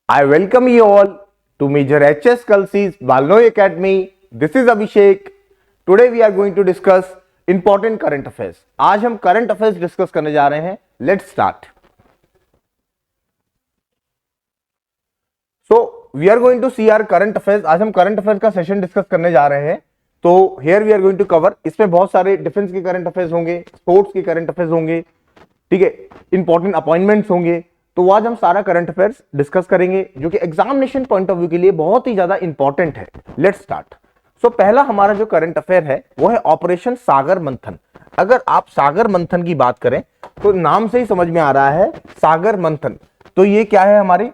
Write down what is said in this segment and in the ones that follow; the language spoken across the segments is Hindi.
I welcome you all to Major HS Kalsi's Balnoy Academy. This is Abhishek. Today we are going to discuss important current affairs. आज हम current affairs discuss करने जा रहे हैं. Let's start. So we are going to see our current affairs. आज हम current affairs का सेशन डिस्कस करने जा रहे हैं. तो here we are going to cover. इसमें बहुत सारे डिफेंस के करंट अफेयर्स होंगे, स्पोर्ट्स के करंट अफेयर्स होंगे, ठीक है, इंपॉर्टेंट अपॉइंटमेंट्स होंगे. तो आज हम सारा करंट अफेयर्स डिस्कस करेंगे जो कि एग्जामिनेशन पॉइंट ऑफ व्यू के लिए बहुत ही ज्यादा इंपॉर्टेंट है. Let's start. सो पहला हमारा जो करंट अफेयर है वो है ऑपरेशन सागर मंथन. अगर आप सागर मंथन की बात करें तो नाम से ही समझ में आ रहा है सागर मंथन. तो ये क्या है, हमारी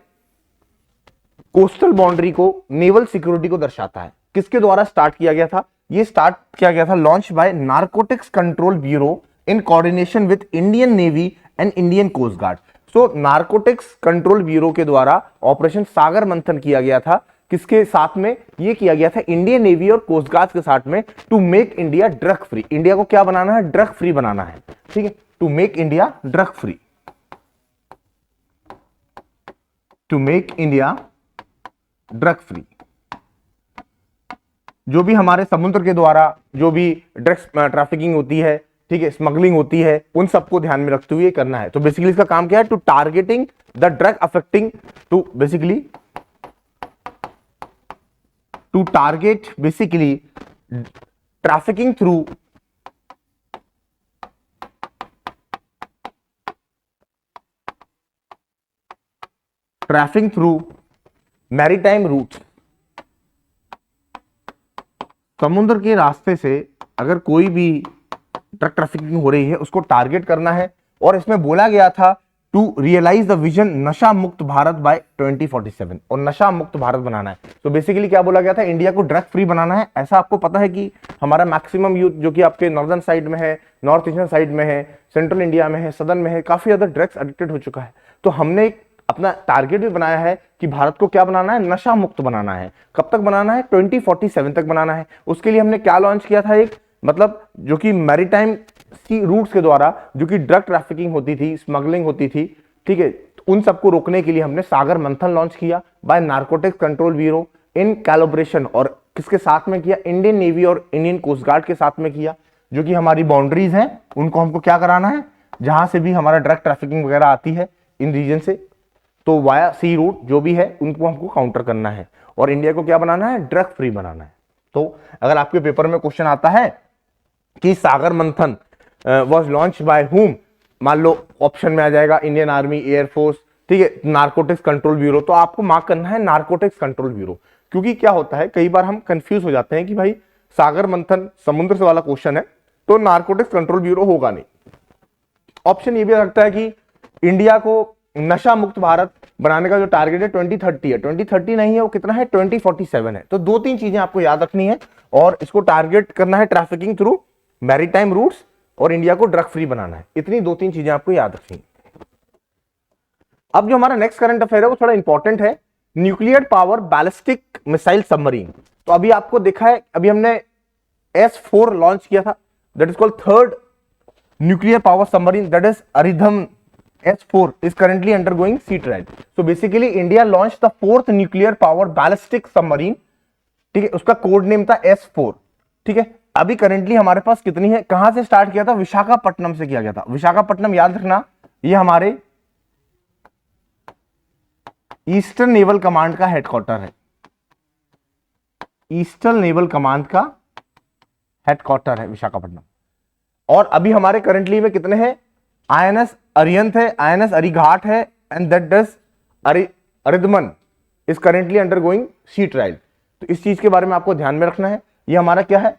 कोस्टल बाउंड्री को, नेवल सिक्योरिटी को दर्शाता है. किसके द्वारा स्टार्ट किया गया था? ये स्टार्ट किया गया था launch by Narcotics Control Bureau in coordination with Indian Navy and Indian Coast Guard. So Narcotics Control Bureau के द्वारा ऑपरेशन सागर मंथन किया गया था. किसके साथ में ये किया गया था? इंडियन नेवी और कोस्ट गार्ड के साथ में, to make India drug free. India को क्या बनाना है? ड्रग फ्री बनाना है. ठीक है, to make India drug free, to make India drug free. जो भी हमारे समुद्र के द्वारा जो भी ड्रग्स ट्रैफिकिंग होती है, ठीक है, स्मगलिंग होती है, उन सबको ध्यान में रखते हुए करना है. तो बेसिकली इसका काम क्या है? To targeting the drug affecting, to basically to target basically trafficking through maritime route. समुद्र के रास्ते से अगर कोई भी ड्रग ट्रैफिकिंग हो रही है उसको टारगेट करना है. और इसमें बोला गया था टू रियलाइज द विजन नशा मुक्त भारत बाय 2047, और नशा मुक्त भारत बनाना है. तो बेसिकली क्या बोला गया था? इंडिया को ड्रग फ्री बनाना है. ऐसा आपको पता है कि हमारा मैक्सिमम यूथ जो कि आपके नॉर्दर्न साइड में है, नॉर्थ ईस्टर्न साइड में है, सेंट्रल इंडिया में है, सदर्न में है, काफी ज्यादा ड्रग्स एडिक्टेड हो चुका है. तो हमने अपना टारगेट भी बनाया है कि भारत को क्या बनाना है? नशा मुक्त बनाना है. कब तक बनाना है? 2047 तक बनाना है. उसके लिए हमने क्या लॉन्च किया था? एक मतलब जो कि मैरीटाइम सी रूट्स के द्वारा जो कि ड्रग ट्रैफिकिंग होती थी, स्मगलिंग होती थी, ठीक है, उन सबको रोकने के लिए हमने सागर मंथन लॉन्च किया by Narcotics Control Bureau in collaboration. और किसके साथ में किया? इंडियन नेवी और इंडियन कोस्ट गार्ड के साथ में किया. जो कि हमारी बाउंड्रीज हैं उनको हमको क्या कराना है? जहां से भी हमारा ड्रग ट्रैफिकिंग वगैरह आती है इन रीजन से, तो वाया सी रूट जो भी है उनको हमको काउंटर करना है. और इंडिया को क्या बनाना है? ड्रग फ्री बनाना है. तो अगर आपके पेपर में क्वेश्चन आता है कि सागर मंथन वाज लॉन्च बाय हुम, मान लो ऑप्शन में आ जाएगा इंडियन आर्मी, एयरफोर्स, ठीक है, नारकोटिक्स कंट्रोल ब्यूरो, तो आपको मार्क करना है नारकोटिक्स कंट्रोल ब्यूरो. क्योंकि क्या होता है, कई बार हम कंफ्यूज हो जाते हैं कि भाई सागर मंथन समुद्र से वाला क्वेश्चन है तो नारकोटिक्स कंट्रोल ब्यूरो होगा नहीं. ऑप्शन ये भी रखता है कि इंडिया को नशा मुक्त भारत बनाने का जो टारगेट है 2030 है. 2030 नहीं है, वो कितना है? 2047 है. तो दो तीन चीजें आपको याद रखनी है और इसको टारगेट करना है ट्रैफिकिंग थ्रू मैरीटाइम रूट्स, और इंडिया को ड्रग फ्री बनाना है. इतनी दो तीन चीजें आपको याद रखनी है. अब जो हमारा नेक्स्ट करंट अफेयर है वो थोड़ा इंपॉर्टेंट है. Nuclear power ballistic missile submarine. तो अभी आपको देखा है, अभी हमने S4 लॉन्च किया था, that is called third nuclear power submarine, that is Aridhaman S4 is currently undergoing sea trial. So basically India launched the fourth nuclear power ballistic submarine. ठीक है, उसका कोड नेम था S4. ठीक है, अभी करंटली हमारे पास कितनी है? कहां से स्टार्ट किया था? विशाखापट्टनम से किया गया था. विशाखापट्टनम याद रखना, ये हमारे ईस्टर्न नेवल कमांड का हेडक्वार्टर है. ईस्टर्न नेवल कमांड का हेडक्वार्टर है विशाखापट्टनम. और अभी हमारे करंटली में कितने हैं? INS अरिहंत है, INS अरिघाट है, and that does Aridhaman is currently undergoing sea trial. तो इस चीज के बारे में आपको ध्यान में रखना है. ये हमारा क्या है?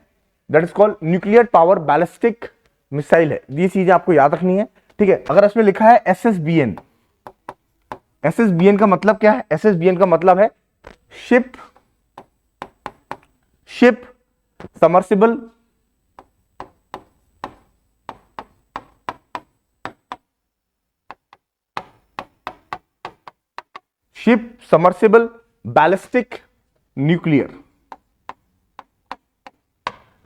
That is called nuclear power ballistic missile है. ये चीजें आपको याद रखनी है. ठीक है, अगर इसमें लिखा है SSBN, SSBN का मतलब क्या है? SSBN का मतलब है ship submersible ship submersible ballistic nuclear,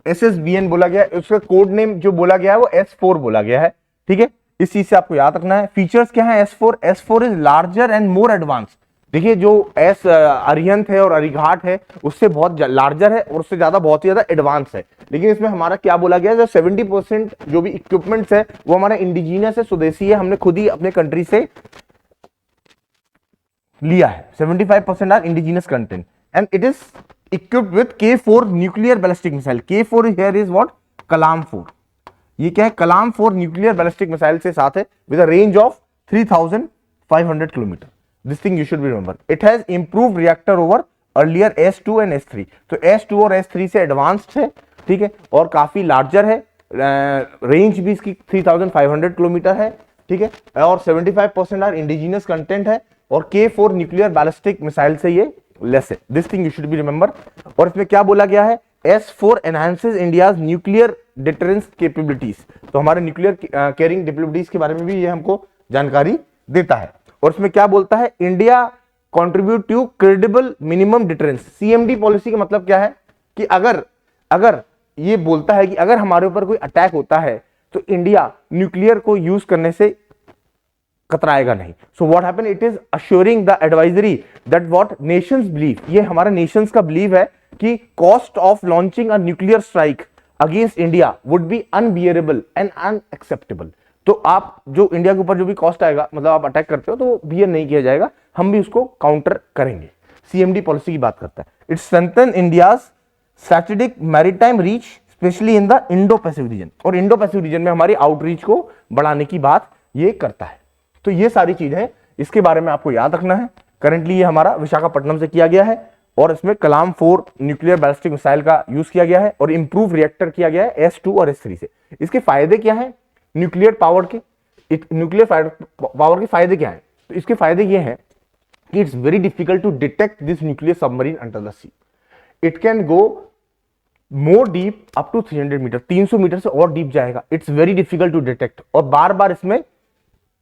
SSBN बोला गया. उसका कोड नेम जो बोला गया है वो S4 बोला गया है. ठीक है, इस चीज से आपको याद रखना है. फीचर्स क्या है S4? S4 is larger and more advance देखिए जो एस अरिहंत है और अरिघाट है उससे बहुत लार्जर है और उससे ज्यादा बहुत ही ज्यादा एडवांस है, लेकिन इसमें हमारा क्या बोला गया है, जो 70% जो भी इक्विपमेंट्स है वो हमारा इंडिजीनियस है, स्वदेशी है, हमने खुद ही अपने कंट्री से लिया है। 75% are indigenous content and it is equipped with K4 nuclear ballistic missile. K4 here is what, Kalam 4। ये क्या है, कलाम 4 न्यूक्लियर बैलिस्टिक मिसाइल से साथ है with a range of 3500 kilometre. This thing you should be remember. It has improved reactor over earlier S2 and S3। तो S2 और S3 से एडवांस्ड है, ठीक है, और काफी लार्जर है, रेंज भी इसकी 3500 किलोमीटर है, ठीक है, और 75% आर इंडिजिनस कंटेंट है, और K4 न्यूक्लियर बैलिस्टिक मिसाइल से ये लेस है। This thing you should be remember. और इसमें क्या बोला गया है, S4 enhances India's nuclear deterrence capabilities. तो हमारे न्यूक्लियर कैरिंग कैपेबिलिटीज के बारे में भी ये हमको जानकारी देता है। और इसमें क्या बोलता है, India contribute to credible minimum deterrence. CMD policy का मतलब क्या है कि अगर ये बोलता है कि अगर हमारे ऊपर कोई अटैक होता है तो इंडिया न्यूक्लियर को यूज करने से कतराएगा नहीं। So what happen, it is assuring the advisory that what Nations believe, ये हमारा नेशंस का बिलीव है कि cost of launching a nuclear strike against India would be unbearable and unacceptable. तो आप जो इंडिया के ऊपर जो भी कॉस्ट आएगा, मतलब आप अटैक करते हो, तो वो बियर नहीं किया जाएगा, हम भी उसको काउंटर करेंगे। CMD पॉलिसी की बात करता है। It strengthen India's strategic maritime reach specially in the Indo Pacific reason. और इंडो पैसिफिक रीजन में हमारी आउटरीच को बढ़ाने की बात ये करता है। तो ये सारी चीजें इसके बारे में आपको याद रखना है। करेंटली ये हमारा विशाखापट्टनम से किया गया है और इसमें कलाम 4 न्यूक्लियर बैलिस्टिक मिसाइल का यूज किया गया है और इंप्रूव रिएक्टर किया गया है S2 और S3 से। इसके फायदे क्या हैं न्यूक्लियर पावर के, न्यूक्लियर पावर के फायदे क्या हैं? तो इसके फायदे ये हैं कि it's very difficult to detect this nuclear submarine under the sea. It can go more deep up to 300 meter, 300 meter से और डीप जाएगा। It's very difficult to detect, और बार बार इसमें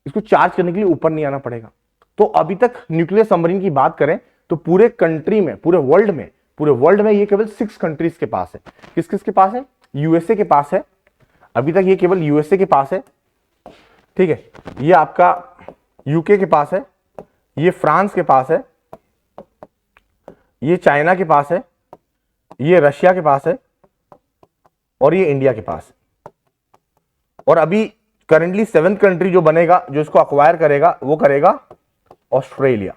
इसको चार्ज करने के लिए ऊपर नहीं आना पड़ेगा। तो अभी तक न्यूक्लियर सबमरीन की बात करें तो पूरे कंट्री में, पूरे वर्ल्ड में ये केवल 6 कंट्रीज के पास है। किस किस के पास है? USA के पास है, अभी तक ये केवल USA के पास है, ठीक है, ये आपका UK के पास है, ये फ्रांस के पास है, ये चाइना के पास है, ये रशिया के पास है, और ये इंडिया के पास है। और अभी करेंटली 7th कंट्री जो बनेगा, जो इसको अक्वायर करेगा, वो करेगा ऑस्ट्रेलिया।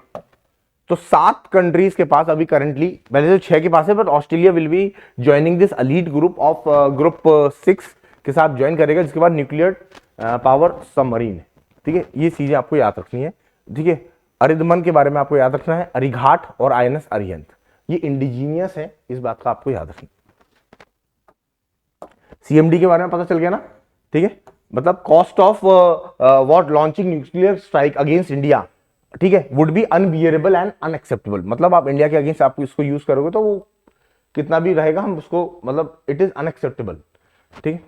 तो 7 कंट्रीज के पास अभी करेंटली, पहले तो 6 के पास है, but Australia will be joining this elite group of group 6 के साथ ज्वाइन करेगा, जिसके बाद न्यूक्लियर पावर सबमरीन है, ठीक है। ये चीजें आपको याद रखनी है, ठीक है। अरिदमन के बारे में आपको याद रखना है, अरिघाट और INS अरिहंत, ये इंडिजीनियस है, इस बात का आपको याद रखना। CMD के बारे में पता चल गया ना, ठीक है, मतलब cost of what launching nuclear strike against India, ठीक है, would be unbearable and unacceptable. मतलब आप इंडिया के अगेंस्ट आप इसको यूज करोगे तो वो कितना भी रहेगा, हम उसको, मतलब इट इज अनएक्सेप्टेबल, ठीक है।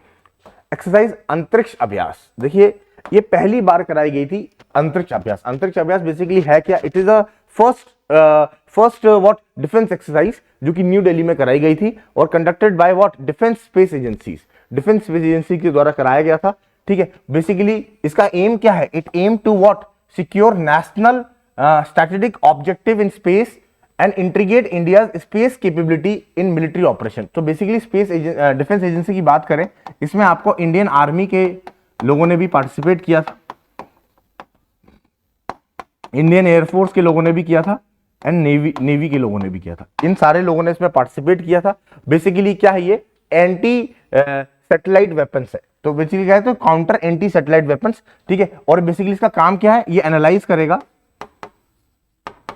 एक्सरसाइज अंतरिक्ष अभ्यास, देखिए ये पहली बार कराई गई थी अंतरिक्ष अभ्यास। अंतरिक्ष अभ्यास बेसिकली है क्या? It is a first what defence exercise जो कि न्यू दिल्ली में कराई गई थी और conducted by what defence space agencies, defence space agency के द्वारा कराया गया था, ठीक है। बेसिकली इसका एम क्या है? It aim to what secure national strategic objective in space and integrate India space capability in military operation. तो बेसिकली स्पेस डिफेंस एजेंसी की बात करें, इसमें आपको इंडियन आर्मी के लोगों ने भी पार्टिसिपेट किया था, इंडियन एयरफोर्स के लोगों ने भी किया था, एंड नेवी के लोगों ने भी किया था। इन सारे लोगों ने इसमें पार्टिसिपेट किया था। बेसिकली क्या है? ये एंटी सैटेलाइट वेपन्स है। तो बेसिकली क्या है? तो काउंटर एंटी सैटेलाइट वेपन्स, ठीक है। और बेसिकली इसका काम क्या है? ये एनालाइज करेगा,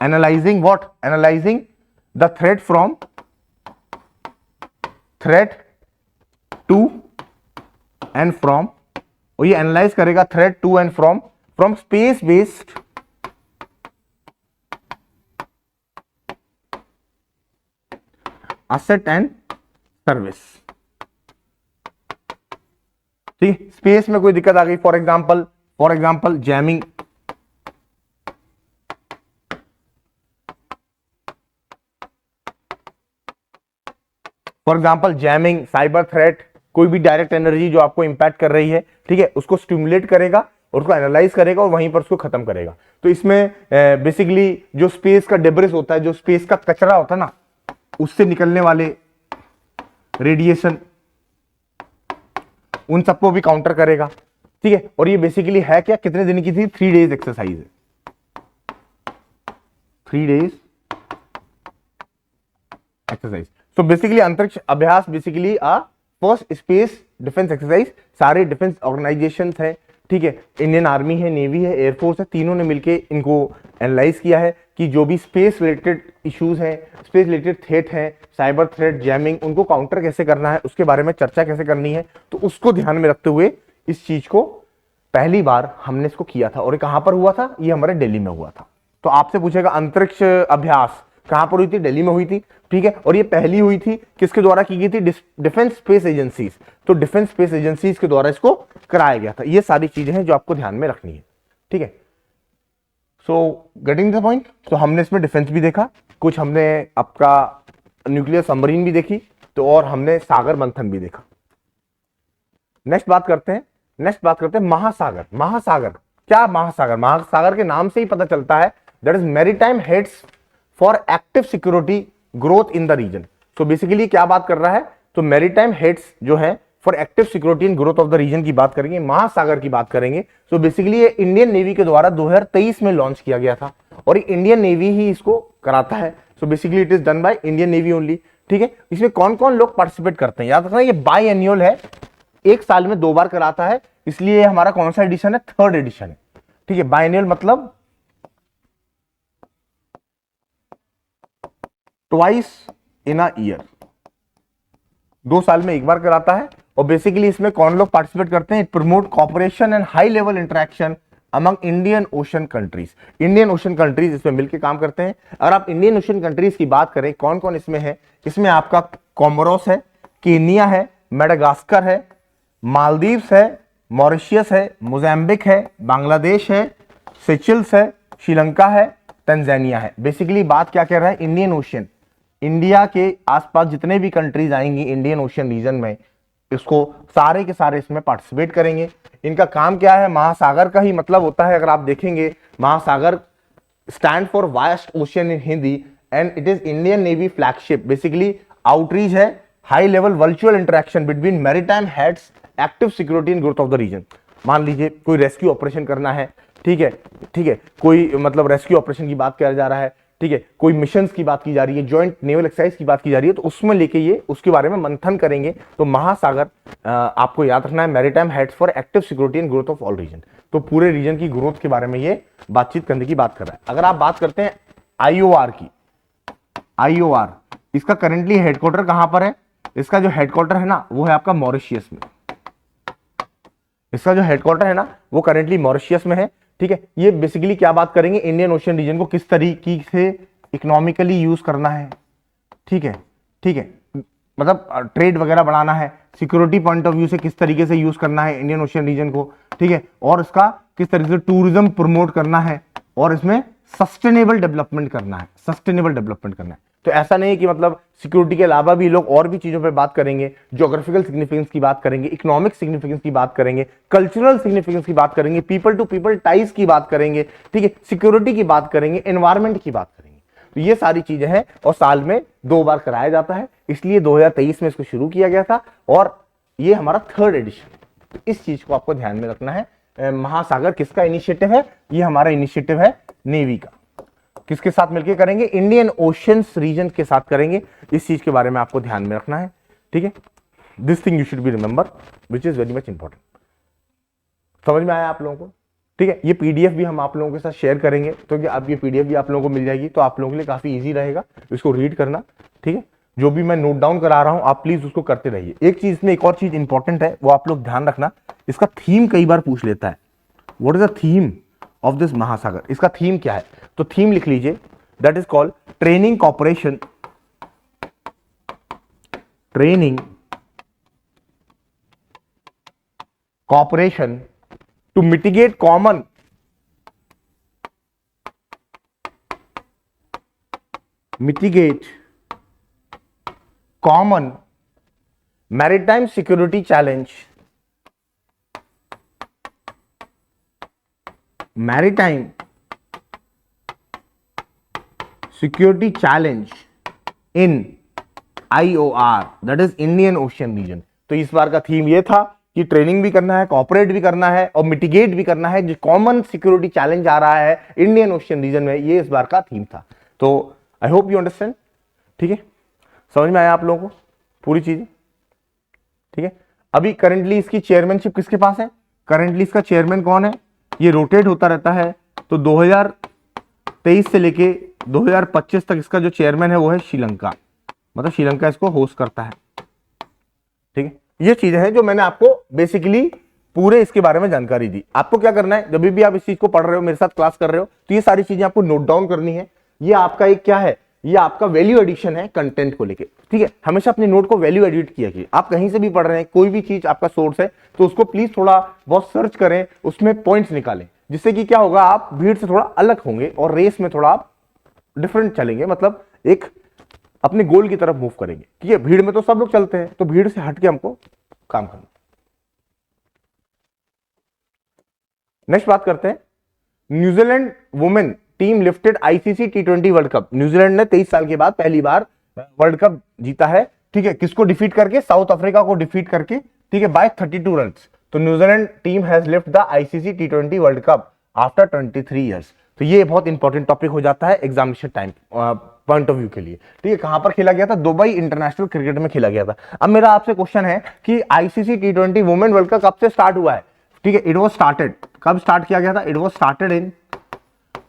analysing what, analysing the threat from, threat to and from, और ये एनालाइज करेगा threat to and from space based asset and service, ठीक है। स्पेस में कोई दिक्कत आ गई, for example jamming, cyber threat, कोई भी डायरेक्ट एनर्जी जो आपको इंपैक्ट कर रही है, ठीक है, उसको स्टिमुलेट करेगा और उसको एनालाइज करेगा और वहीं पर उसको खत्म करेगा। तो इसमें बेसिकली जो स्पेस का डेब्रिस होता है, जो स्पेस का कचरा होता है ना, उससे निकलने वाले रेडिएशन, उन सबको भी काउंटर करेगा। ठीक है, और ये बेसिकली है क्या, कितने दिन की थी, 3 डेज एक्सरसाइज है, 3 डेज एक्सरसाइज। तो बेसिकली अंतरिक्ष अभ्यास basically first space defence exercise. सारे डिफेंस ऑर्गेनाइजेशन है, ठीक है, इंडियन आर्मी है, नेवी है, एयरफोर्स है, तीनों ने मिलकर इनको एनालाइज किया है कि जो भी स्पेस रिलेटेड इश्यूज हैं, स्पेस रिलेटेड थ्रेट हैं, साइबर थ्रेट, जैमिंग, उनको काउंटर कैसे करना है, उसके बारे में चर्चा कैसे करनी है। तो उसको ध्यान में रखते हुए इस चीज को पहली बार हमने इसको किया था। और ये कहां पर हुआ था, ये हमारे दिल्ली में हुआ था। तो आपसे पूछेगा अंतरिक्ष अभ्यास कहां पर हुई थी, दिल्ली में हुई थी, ठीक है। और ये पहली हुई थी किसके द्वारा की गई थी, डिफेंस स्पेस एजेंसीज। तो डिफेंस स्पेस एजेंसीज के द्वारा इसको कराया गया था। ये सारी चीजें हैं जो आपको ध्यान में रखनी है, ठीक है। So getting the point. तो हमने इसमें डिफेंस भी देखा, कुछ हमने आपका न्यूक्लियर सबमरीन भी देखी, तो और हमने सागर मंथन भी देखा। नेक्स्ट बात करते हैं महासागर। महासागर क्या, महासागर के नाम से ही पता चलता है that is maritime heads for active security growth in the region. तो बेसिकली क्या बात कर रहा है, तो मैरीटाइम हेड्स जो है for active security and growth of the region की बात करेंगे, महासागर की बात करेंगे। तो बेसिकली ये इंडियन नेवी के द्वारा 2023 में लॉन्च किया गया था और इंडियन नेवी ही इसको कराता है। So basically it is done by Indian navy only, ठीक है। इसमें कौन कौन लोग पार्टिसिपेट करते हैं, याद रखना ये बाई एनुअल है, एक साल में 2 बार कराता है, इसलिए हमारा कौन सा एडिशन है, 3rd एडिशन है, ठीक है। बाइनल मतलब ट्वाइस इन अ ईयर, 2 साल में एक बार कराता है। और बेसिकली इसमें कौन लोग पार्टिसिपेट करते हैं, promote cooperation and high level interaction among Indian ocean countries. Indian ocean countries इसमें मिलकर काम करते हैं। अगर आप इंडियन ओशन कंट्रीज की बात करें, कौन कौन इसमें है, इसमें आपका कोमोरोस है, केनिया है, मेडागास्कर है, मालदीव्स है, मॉरिशियस है, मोजाम्बिक है, बांग्लादेश है, सेचल्स है, श्रीलंका है, तंजानिया है। बेसिकली बात क्या कह रहा है, इंडियन ओशन, इंडिया के आसपास जितने भी कंट्रीज आएंगी इंडियन ओशन रीजन में, इसको सारे के सारे इसमें पार्टिसिपेट करेंगे। इनका काम क्या है, महासागर का ही मतलब होता है। अगर आप देखेंगे Mahasagar stand for vast ocean in Hindi and it is Indian navy flagship. Basically outreach है, high level virtual interaction between maritime heads, active security and growth of the region. मान लीजिए कोई रेस्क्यू ऑपरेशन करना है, ठीक है, ठीक है, कोई मतलब रेस्क्यू ऑपरेशन की बात किया जा रहा है, ठीक है, कोई मिशंस की बात की जा रही है, जॉइंट नेवल एक्सरसाइज की बात की जा रही है, तो उसमें लेके ये उसके बारे में मंथन करेंगे। तो महासागर आपको याद रखना है, maritime heads for active security and growth of all region. तो पूरे रीजन की ग्रोथ के बारे में ये बातचीत करने की बात कर रहा है। अगर आप बात करते हैं आईओआर की, आईओआर इसका करेंटली हेडक्वार्टर कहां पर है, इसका जो हेडक्वार्टर है ना वो है आपका मॉरिशियस में। इसका जो हेडक्वार्टर है ना वो करेंटली मॉरिशियस में है, ठीक है। ये बेसिकली क्या बात करेंगे, इंडियन ओशन रीजन को किस तरीके से इकोनॉमिकली यूज करना है, ठीक है, ठीक है, मतलब ट्रेड वगैरह बढ़ाना है, सिक्योरिटी पॉइंट ऑफ व्यू से किस तरीके से यूज करना है इंडियन ओशन रीजन को, ठीक है, और इसका किस तरीके से टूरिज्म प्रमोट करना है और इसमें सस्टेनेबल डेवलपमेंट करना है, सस्टेनेबल डेवलपमेंट करना है। तो ऐसा नहीं है कि मतलब सिक्योरिटी के अलावा भी लोग और भी चीजों पे बात करेंगे, ज्योग्राफिकल सिग्निफिकेंस की बात करेंगे, इकोनॉमिक सिग्निफिकेंस की बात करेंगे, कल्चरल सिग्निफिकेंस की बात करेंगे, पीपल टू पीपल टाइज की बात करेंगे, ठीक है, सिक्योरिटी की बात करेंगे, एनवायरमेंट की बात करेंगे। तो ये सारी चीजें हैं और साल में 2 बार कराया जाता है, इसलिए 2023 में इसको शुरू किया गया था और ये हमारा 3rd एडिशन। तो इस चीज को आपको ध्यान में रखना है। महासागर किसका इनिशिएटिव है, ये हमारा इनिशिएटिव है नेवी का। किसके साथ मिलकर करेंगे, इंडियन ओशंस रीजन के साथ करेंगे। इस चीज के बारे में आपको ध्यान में रखना है, ठीक है। This thing you should be remember which is very much important. समझ में आया आप लोगों को, ठीक है। ये पीडीएफ भी हम आप लोगों के साथ शेयर करेंगे, तो कि अब ये पीडीएफ भी आप लोगों को मिल जाएगी, तो आप लोगों के लिए काफी इजी रहेगा इसको रीड करना, ठीक है। जो भी मैं नोट डाउन करा रहा हूं आप प्लीज उसको करते रहिए। एक चीज में एक और चीज इंपॉर्टेंट है, वो आप लोग ध्यान रखना, इसका थीम कई बार पूछ लेता है, what is the theme of this Mahasagar, इसका थीम क्या है। तो थीम लिख लीजिए, that is called training cooperation, training cooperation to mitigate common maritime security challenge maritime security challenge in IOR, that is Indian Ocean region. तो इस बार का थीम ये था कि ट्रेनिंग भी करना है, कॉपरेट भी करना है और मिटिगेट भी करना है जो कॉमन सिक्योरिटी चैलेंज आ रहा है इंडियन ओशियन रीजन में, ये इस बार का थीम था। तो आई होप यू अंडरस्टैंड, ठीक है, समझ में आया आप लोगों को पूरी चीज, ठीक है। अभी करंटली इसकी चेयरमैनशिप किसके पास है? करंटली इसका चेयरमैन कौन है? ये रोटेट होता रहता है, तो 2023 से लेके 2025 तक इसका जो चेयरमैन है वो है श्रीलंका, मतलब श्रीलंका इसको होस्ट करता है, ठीक है। ये चीजें हैं जो मैंने आपको बेसिकली पूरे इसके बारे में जानकारी दी। आपको क्या करना है, जब भी आप इस चीज को पढ़ रहे हो, मेरे साथ क्लास कर रहे हो, तो ये सारी चीजें आपको नोट डाउन करनी है। ये आपका एक क्या है, ये आपका वैल्यू एडिशन है कंटेंट को लेके, ठीक है। हमेशा अपने नोट को वैल्यू एडिट किया कीजिए। आप कहीं से भी पढ़ रहे हैं, कोई भी चीज आपका सोर्स है, तो उसको प्लीज थोड़ा बहुत सर्च करें, उसमें पॉइंट्स निकालें, जिससे कि क्या होगा, आप भीड़ से थोड़ा अलग होंगे और रेस में थोड़ा आप डिफरेंट चलेंगे, मतलब एक अपने गोल की तरफ मूव करेंगे, ठीक है। भीड़ में तो सब लोग चलते हैं, तो भीड़ से हटके हमको काम करना। नेक्स्ट बात करते हैं, New Zealand women team lifted ICC T20 world cup. New Zealand ने 23 साल के बाद पहली बार वर्ल्ड कप जीता है, ठीक है। किसको डिफीट करके? साउथ अफ्रीका को डिफीट करके, ठीक है, बाय 32 रन। तो New Zealand team has lift the ICC T20 world cup after 23 years. तो ये बहुत इंपॉर्टेंट टॉपिक हो जाता है examination time point of view के लिए, ठीक है। कहां पर खेला गया था? दुबई इंटरनेशनल क्रिकेट में खेला गया था। अब मेरा आपसे क्वेश्चन है कि ICC T20 women world cup कब से स्टार्ट हुआ है? ठीक है, इट वाज स्टार्टेड, कब स्टार्ट किया गया था? इट वाज स्टार्टेड इन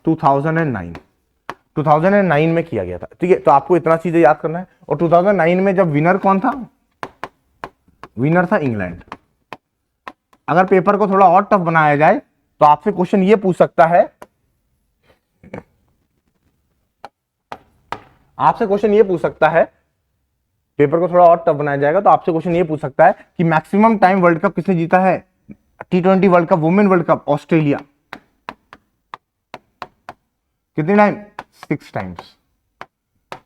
2009 में किया गया था, ठीक है। तो आपको इतना चीजें याद करना है। और 2009 में जब विनर कौन था? विनर था इंग्लैंड। अगर पेपर को थोड़ा और टफ बनाया जाए तो आपसे क्वेश्चन ये पूछ सकता है, पेपर को थोड़ा और टफ बनाया जाएगा तो आपसे क्वेश्चन ये पूछ सकता है कि मैक्सिमम टाइम वर्ल्ड कप किसने जीता है? T20 world cup, women world cup, Australia. कितने टाइम? 6 टाइम्स,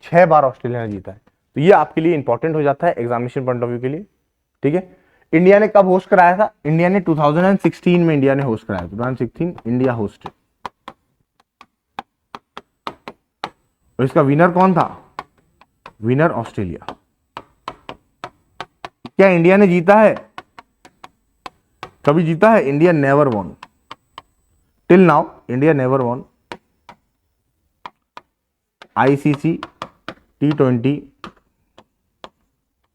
6 बार ऑस्ट्रेलिया ने जीता है। तो ये आपके लिए इंपॉर्टेंट हो जाता है एग्जामिनेशन पॉइंट ऑफ व्यू के लिए, ठीक है। इंडिया ने कब होस्ट कराया था? इंडिया ने 2016 में इंडिया ने होस्ट कराया, 2016 इंडिया होस्टेड। और इसका विनर कौन था? Winner Australia. क्या इंडिया ने जीता है? कभी जीता है? India never won, till now India never won ICC T20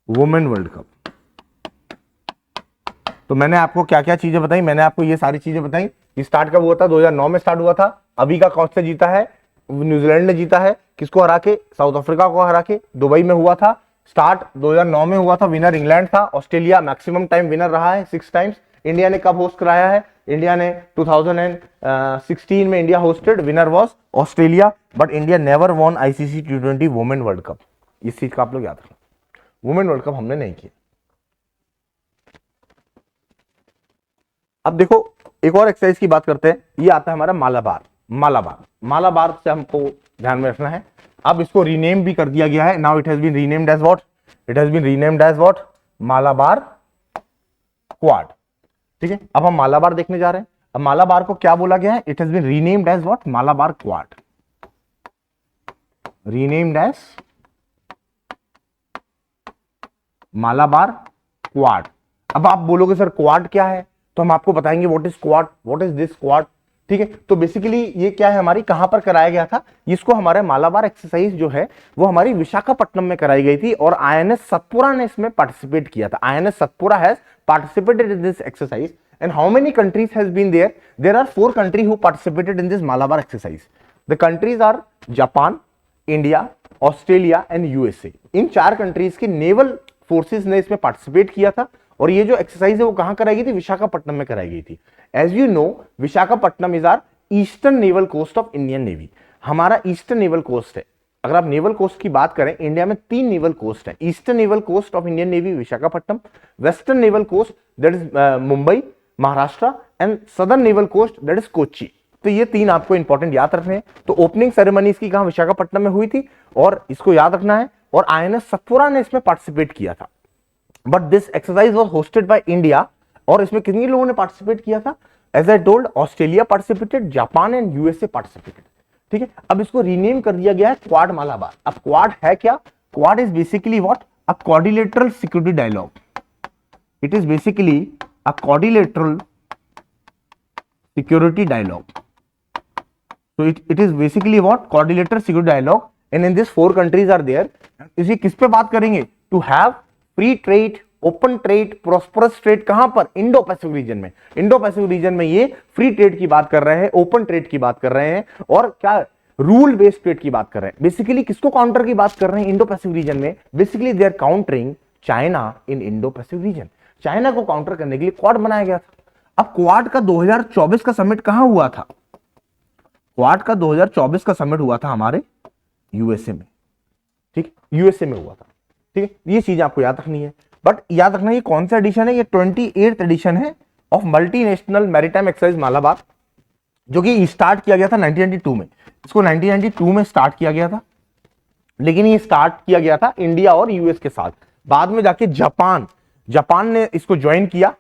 women world cup. तो मैंने आपको क्या क्या चीजें बताई? मैंने आपको ये सारी चीजें बताई। स्टार्ट कब हुआ था? 2009 में स्टार्ट हुआ था। अभी का कौन से जीता है? न्यूजीलैंड ने जीता है। किसको हरा के? साउथ अफ्रीका को हरा के। दुबई में हुआ था स्टार्ट, 2009 में हुआ था। विनर इंग्लैंड था। ऑस्ट्रेलिया मैक्सिमम टाइम विनर रहा है, 6 टाइम्स। इंडिया ने कब होस्ट कराया है? इंडिया ने 2016 में India hosted, winner was Australia, but India never won ICC T20 women world cup. इस चीज का आप लोग याद रखना, वुमेन वर्ल्ड कप हमने नहीं किया। अब देखो एक और एक्सरसाइज की बात करते हैं। ये आता है हमारा मालाबार। मालाबार से हमको ध्यान में रखना है। अब इसको रीनेम भी कर दिया गया है। Now it has been renamed as what? It has been renamed as what? Malabar Quad, ठीक है। अब हम मालाबार देखने जा रहे हैं। अब मालाबार को क्या बोला गया है? It has been renamed as what? Malabar Quad, renamed as Malabar Quad. अब आप बोलोगे सर क्वाड क्या है, तो हम आपको बताएंगे what is quad, what is this quad, ठीक है। तो बेसिकली ये क्या है, हमारी कहां पर कराया गया था? इसको हमारे मालाबार एक्सरसाइज जो है वो हमारी विशाखापट्टनम में कराई गई थी और INS सतपुरा ने इसमें पार्टिसिपेट किया था। INS Satpura has participated in this exercise, and how many countries has been there? There are 4 countries who participated in this Malabar exercise. The countries are Japan, India, Australia and USA. In 4 countries के नेवल फोर्सेस ने इसमें पार्टिसिपेट किया था और ये जो एक्सरसाइज है वो कहां कराई गई थी? विशाखापट्टनम में कराई गई थी। As you know, Visakhapatnam is our eastern naval coast of Indian Navy. हमारा ईस्टर्न नेवल कोस्ट है। अगर आप नेवल कोस्ट की बात करें, इंडिया में 3 नेवल कोस्ट है। Eastern naval coast of Indian Navy Visakhapatnam, western naval coast that is Mumbai Maharashtra, and southern naval coast that is Kochi. तो ये 3 आपको इंपॉर्टेंट याद रखने हैं। तो ओपनिंग सेरेमनी इसकी कहां? विशाखापट्टनम में हुई थी और इसको याद रखना है। और INS सतपुरा ने इसमें पार्टिसिपेट किया था, but this exercise was hosted by India. और इसमें कितने लोगों ने पार्टिसिपेट किया था? As I told, Australia participated, Japan and USA participated. ठीक है, अब इसको रीनेम कर दिया गया है क्वाड मालाबार। अब क्वाड है क्या? Quad is basically what? A quadrilateral security dialogue. It is basically a quadrilateral security dialogue. So it is basically what? Quadrilateral security dialogue, and in this 4 countries are there. इसी किस पे बात करेंगे? To have free trade, open trade, prosperous trade। कहां पर? इंडो पैसिफिक रीजन में। इंडो पैसिफिक रीजन में ये फ्री ट्रेड की बात कर रहे हैं, ओपन ट्रेड की बात कर रहे हैं, और क्या रूल बेस्ड ट्रेड की बात कर रहे हैं। बेसिकली किसको काउंटर की बात कर रहे हैं इंडो पैसिफिक रीजन में? Basically they are countering China in Indo Pacific region. China को काउंटर करने के लिए क्वाड बनाया गया था। अब क्वाड का 2024 का समिट कहां हुआ था? क्वाड का 2024 का समिट हुआ था हमारे यूएसए में। ठीक, यूएसए में हुआ था। ठीक है, ये चीज आपको याद रखनी है। बट याद रखना ये कौन सा एडिशन है? ये 28th एडिशन है of multinational maritime exercise Malabar, जो कि स्टार्ट किया गया था 1992 में। इसको 1992 में स्टार्ट किया गया था, लेकिन ये स्टार्ट किया गया था इंडिया और यूएस के साथ। बाद में जाके जापान ने इसको ज्वाइन किया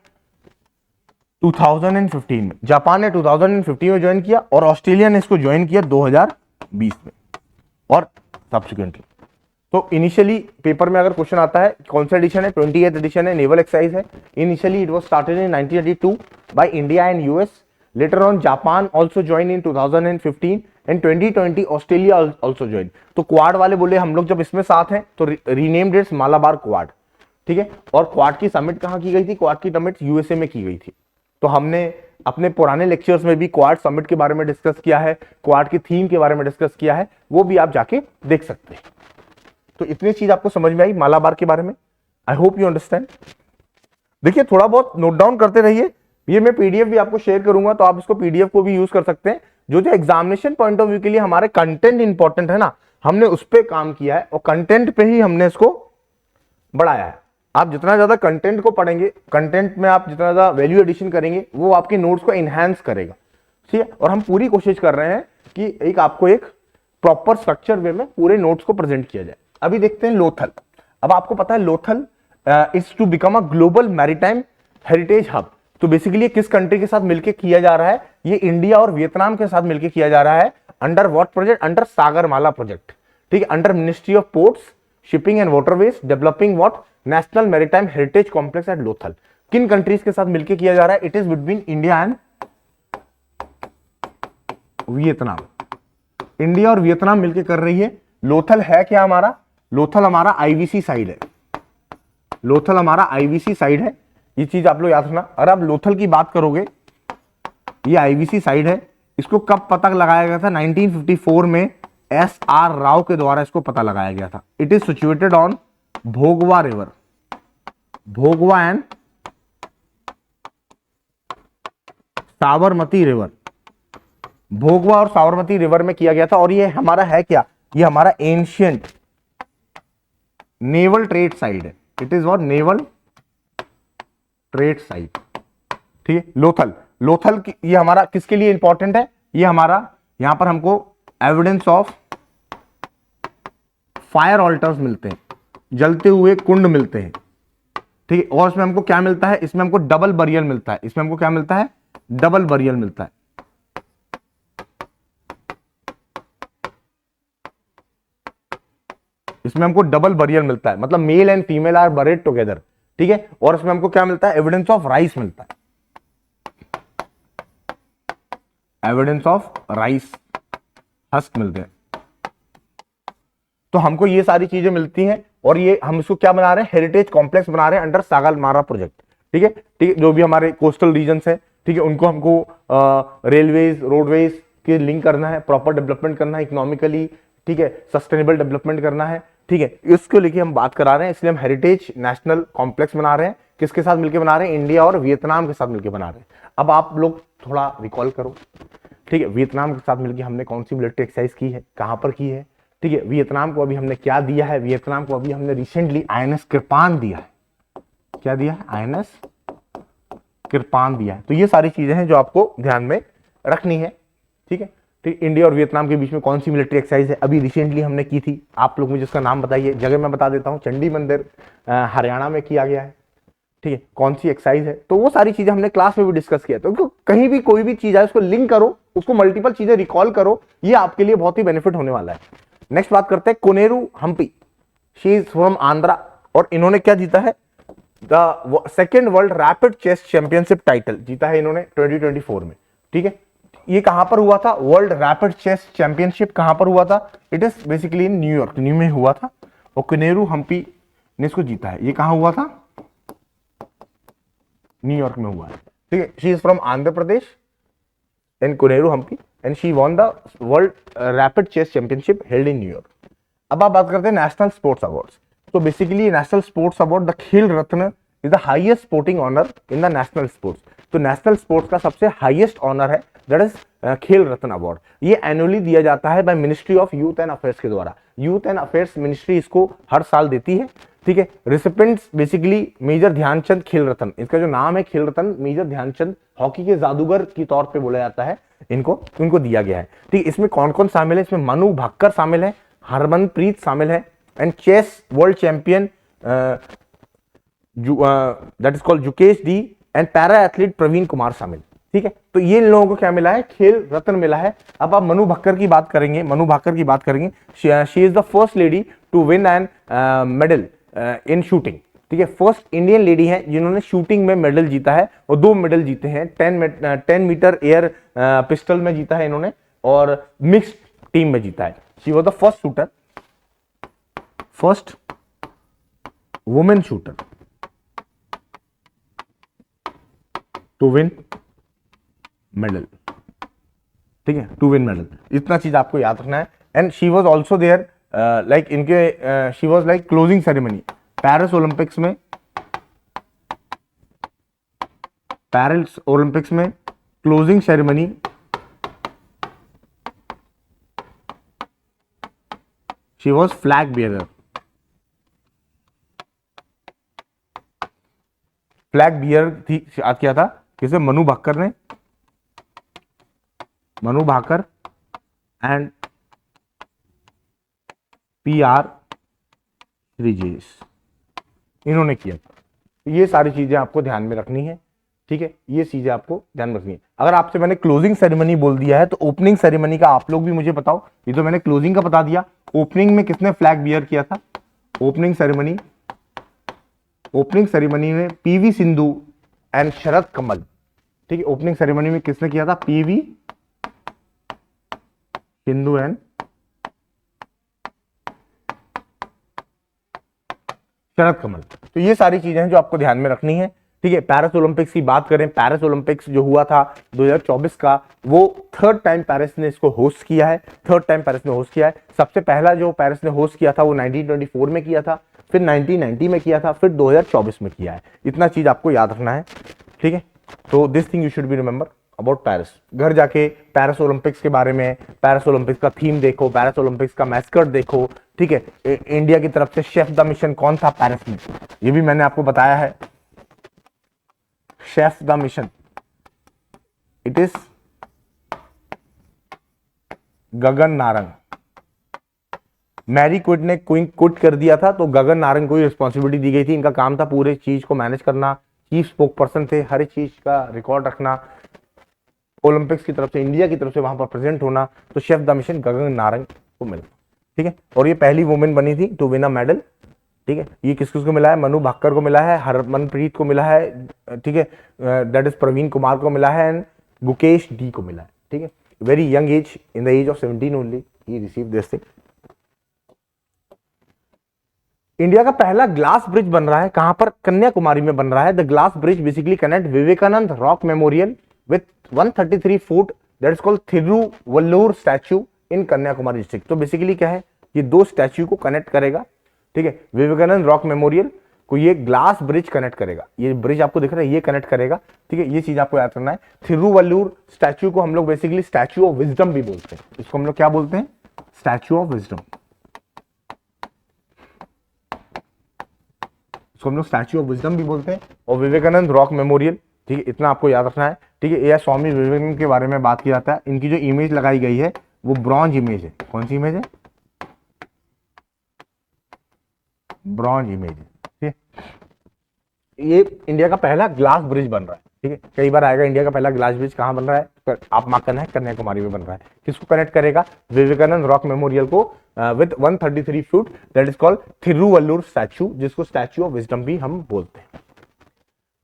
2015 में। जापान ने 2015 में ज्वाइन किया, और ऑस्ट्रेलिया ने इसको ज्वाइन किया 2020 में, और सब्सिक्वेंटली। तो इनिशियली पेपर में अगर क्वेश्चन आता है कौन सा एडिशन है, 28th एडिशन है, नेवल एक्सरसाइज है। Initially it was started in 1982 by India and US. Later on Japan also join in 2015, and 2020 Australia also join. तो क्वाड वाले बोले हम लोग जब इसमें साथ हैं तो रीनेम्ड इट्स मालाबार क्वाड। ठीक है, और क्वाड की समिट कहां की गई थी? क्वाड की समिट यूएसए में की गई थी। तो हमने अपने पुराने लेक्चर्स में भी क्वाड समिट के बारे में डिस्कस किया है, क्वाड की थीम के बारे में डिस्कस किया है, वो भी आप जाके देख सकते हैं। तो इतनी चीज आपको समझ में आई मालाबार के बारे में। I hope you understand. देखिए, थोड़ा बहुत नोट डाउन करते रहिए। ये मैं पीडीएफ भी आपको शेयर करूंगा, तो आप इसको पीडीएफ को भी यूज कर सकते हैं। जो एग्जामिनेशन पॉइंट ऑफ व्यू के लिए हमारे कंटेंट इंपॉर्टेंट है ना, हमने उस पर काम किया है, और कंटेंट पे ही हमने इसको बढ़ाया है। आप जितना ज्यादा कंटेंट को पढ़ेंगे, कंटेंट में आप जितना ज्यादा वैल्यू एडिशन करेंगे, वो आपके नोट्स को एनहांस करेगा। ठीक है, और हम पूरी कोशिश कर रहे हैं कि आपको एक प्रॉपर स्ट्रक्चर वे में पूरे नोट्स को प्रेजेंट किया जाए। अभी देखते हैं लोथल। अब आपको पता है Lothal is to become a global maritime heritage hub. तो बेसिकली किस कंट्री के साथ मिलकर किया जा रहा है? ये इंडिया और वियतनाम के साथ मिलकर किया जा रहा है। Under what project? Under Sagarmala project. ठीक है, under ministry of ports, shipping and waterways, developing what? National maritime heritage complex at Lothal. किन कंट्रीज के साथ मिलकर किया जा रहा है? It is between India and Vietnam. India और वियतनाम मिलकर कर रही है। लोथल है क्या हमारा? लोथल हमारा आईवीसी साइड है। लोथल हमारा आईवीसी साइड है, ये चीज आप लोग याद रखना। अगर आप लोथल की बात करोगे, ये आईवीसी साइड है। इसको कब पता लगाया गया था? 1954 में SR राव के द्वारा इसको पता लगाया गया था। It is situated on Bhogava river, Bhogava and Sabarmati river. Bhogava और साबरमती रिवर में किया गया था। और ये हमारा है क्या? ये हमारा एंशियंट नेवल ट्रेड साइट है। It is what? Naval trade site. ठीक है, लोथल ये हमारा किसके लिए इंपॉर्टेंट है? ये हमारा यहां पर हमको एविडेंस ऑफ फायर ऑल्टर्स मिलते हैं, जलते हुए कुंड मिलते हैं। ठीक है, और इसमें हमको क्या मिलता है? इसमें हमको डबल बरियल मिलता है। इसमें हमको क्या मिलता है? डबल बरियल मिलता है। इसमें हमको डबल बरियल मिलता है, मतलब male and female are buried together. ठीक है, और इसमें हमको क्या मिलता है? एविडेंस ऑफ राइस मिलता है। एविडेंस ऑफ राइस हस्क मिलते हैं। तो हमको ये सारी चीजें मिलती हैं, और ये हम इसको क्या बना रहे हैं? हेरिटेज कॉम्प्लेक्स बना रहे हैं अंडर सागरमाला प्रोजेक्ट। ठीक है, ठीक है, जो भी हमारे कोस्टल रीजन्स है, ठीक है, उनको हमको रेलवेज, रोडवेज के लिंक करना है, प्रॉपर डेवलपमेंट करना है इकोनॉमिकली। ठीक है, सस्टेनेबल डेवलपमेंट करना है। ठीक है, इसको लेके हम बात करा रहे हैं, इसलिए हम हेरिटेज नेशनल कॉम्प्लेक्स बना रहे हैं। किसके साथ मिलकर बना रहे हैं? इंडिया और वियतनाम के साथ मिलकर बना रहे हैं। अब आप लोग थोड़ा रिकॉल करो। ठीक है, वियतनाम के साथ मिलकर हमने कौन सी मिलिट्री एक्सरसाइज की है, कहां पर की है? ठीक है, वियतनाम को अभी हमने क्या दिया है? वियतनाम को अभी हमने रिसेंटली INS कृपान दिया है। क्या दिया है? INS कृपान दिया है। तो ये सारी चीजें हैं जो आपको ध्यान में रखनी है। ठीक है, ठीक, इंडिया और वियतनाम के बीच में कौन सी मिलिट्री एक्सरसाइज है अभी रिसेंटली हमने की थी? आप लोग मुझे उसका नाम बताइए। जगह मैं बता देता हूँ, चंडी मंदिर हरियाणा में किया गया है। ठीक है, कौन सी एक्सरसाइज है, तो वो सारी चीजें हमने क्लास में भी डिस्कस किया। तो कहीं भी कोई भी चीज है उसको लिंक करो, उसको मल्टीपल चीजें रिकॉल करो, ये आपके लिए बहुत ही बेनिफिट होने वाला है। नेक्स्ट बात करते हैं Koneru Humpy, she is from Andhra, और इन्होंने क्या जीता है, the second world rapid chess championship title जीता है इन्होंने 2024 में। ठीक है, ये कहां पर हुआ था, वर्ल्ड रैपिड चेस चैंपियनशिप कहां पर हुआ था, it is basically in New York, new में हुआ था, और कोनेरू हम्पी ने इसको जीता है। ये कहां हुआ था, न्यूयॉर्क में हुआ है। ठीक है, she is from Andhra Pradesh and Koneru Humpy and she won the world rapid chess championship held in New York. अब आप बात करते हैं नेशनल स्पोर्ट्स अवार्ड्स। तो basically national sports award the Khel Ratna is the highest sporting honour in the national sports. तो नेशनल स्पोर्ट्स का सबसे हाईएस्ट ऑनर है, that is Khel Ratna award. ये एनुअली दिया जाता है by ministry of youth and affairs के द्वारा। यूथ एंड अफेयर्स मिनिस्ट्री इसको हर साल देती है। ठीक है, रिसिपेंट्स बेसिकली मेजर ध्यानचंद खेल रत्न, इसका जो नाम है खेल रत्न, मेजर ध्यानचंद हॉकी के जादूगर के तौर पे बोला जाता है इनको दिया गया है। ठीक, इसमें कौन कौन शामिल है, इसमें मनु भाकर शामिल है, हरमनप्रीत शामिल है, and chess world champion that is called Gukesh D, and para athlete Praveen Kumar शामिल। ठीक है, तो ये इन लोगों को क्या मिला है, खेल रत्न मिला है। अब आप मनु भाकर की बात करेंगे, she is the first lady to win an medal in shooting. ठीक है, फर्स्ट इंडियन लेडी है जिन्होंने शूटिंग में मेडल जीता है, और 2 मेडल जीते हैं, 10 मीटर एयर पिस्टल में जीता है इन्होंने, और मिक्स्ड टीम में जीता है। She was the first shooter, first women shooter to win medal. ठीक है, टू विन मेडल, इतना चीज आपको याद रखना है। And she was also there like इनके she was like closing ceremony Paris Olympics में closing ceremony she was flag bearer. Flag bear थी, याद किया था किसे, मनु भाकर एंड PR श्रीजेश, इन्होंने किया था। ये सारी चीजें आपको ध्यान में रखनी है। ठीक है, ये चीजें आपको ध्यान में रखनी है। अगर आपसे मैंने क्लोजिंग सेरेमनी बोल दिया है तो ओपनिंग सेरेमनी का आप लोग भी मुझे बताओ। ये तो मैंने क्लोजिंग का बता दिया, ओपनिंग में किसने फ्लैग बियर किया था, ओपनिंग सेरेमनी में PV सिंधु एंड शरद कमल। ठीक है, ओपनिंग सेरेमनी में किसने किया था, PV सिंधु एंड शरद कमल। तो ये सारी चीजें हैं जो आपको ध्यान में रखनी है। ठीक है, पेरिस ओलंपिक्स की बात करें, पेरिस ओलंपिक्स जो हुआ था 2024 का, वो थर्ड टाइम पेरिस ने इसको होस्ट किया है, सबसे पहला जो पेरिस ने होस्ट किया था वो 1924 में किया था, फिर 1990 में किया था, फिर 2024 में किया है। इतना चीज आपको याद रखना है। ठीक है, तो this thing you should be remember about Paris. घर जाके पेरिस ओलंपिक्स के बारे में, पेरिस ओलंपिक्स का थीम देखो, पेरिस ओलंपिक्स का मैस्कट देखो। ठीक है, इंडिया की तरफ से शेफ द मिशन कौन था पेरिस में, ये भी मैंने आपको बताया है। Chef de mission, it is Gagan Narang. Mary क्विड ने क्विट कर दिया था, तो गगन नारंग को रिस्पॉन्सिबिलिटी दी गई थी। इनका काम था पूरे चीज को मैनेज करना, चीफ स्पोक पर्सन थे, हर एक चीज का रिकॉर्ड रखना, ओलंपिक्स की तरफ से, इंडिया की तरफ से वहां पर प्रेजेंट होना। तो chef de mission Gagan Narang को मिला। ठीक है, और ये पहली वुमेन बनी थी टू विन अ मेडल। ठीक है, ये किस को मिला है, मनु भाकर को मिला है, हरमनप्रीत को मिला है, ठीक है, दैट इज प्रवीण कुमार को मिला है, एंड गुकेश डी को मिला है। ठीक है, very young age, in the age of 17 only he received this thing. India का पहला ग्लास ब्रिज बन रहा है, कहां पर, कन्याकुमारी में बन रहा है। The glass bridge basically connect Vivekananda rock memorial with 133 foot that is called Thiruvallur statue in Kanyakumari district. तो बेसिकली क्या है, ये 2 स्टैच्यू को कनेक्ट करेगा। ठीक है, विवेकानंद रॉक मेमोरियल को ये ग्लास ब्रिज कनेक्ट करेगा। ये ब्रिज आपको दिख रहा है, ये कनेक्ट करेगा। ठीक है, ये चीज आपको याद करना है। थिरुवल्लुर स्टैच्यू को हम लोग बेसिकली स्टैच्यू ऑफ विजडम भी बोलते हैं। इसको हम लोग क्या बोलते हैं, स्टैच्यू ऑफ विजडम। इसको हम लोग स्टैच्यू ऑफ विजडम भी बोलते हैं, और विवेकानंद रॉक मेमोरियल। ठीक है, इतना आपको याद रखना है। ठीक है, यह स्वामी विवेकानंद के बारे में बात किया जाता है। इनकी जो इमेज लगाई गई है वो ब्रॉन्ज इमेज है। कौन सी इमेज है, ब्रॉन्ज इमेज है। ठीक है, ये इंडिया का पहला ग्लास ब्रिज बन रहा है, ठीक है, कई बार आएगा इंडिया का पहला ग्लास ब्रिज कहाँ बन रहा है, आप मार्क करना है, कन्याकुमारी में बन रहा है। किसको कनेक्ट करेगा, विवेकानंद रॉक मेमोरियल को with 133 feet, that is called Thiruvallur statue, जिसको स्टैचू ऑफ विजडम भी हम बोलते हैं।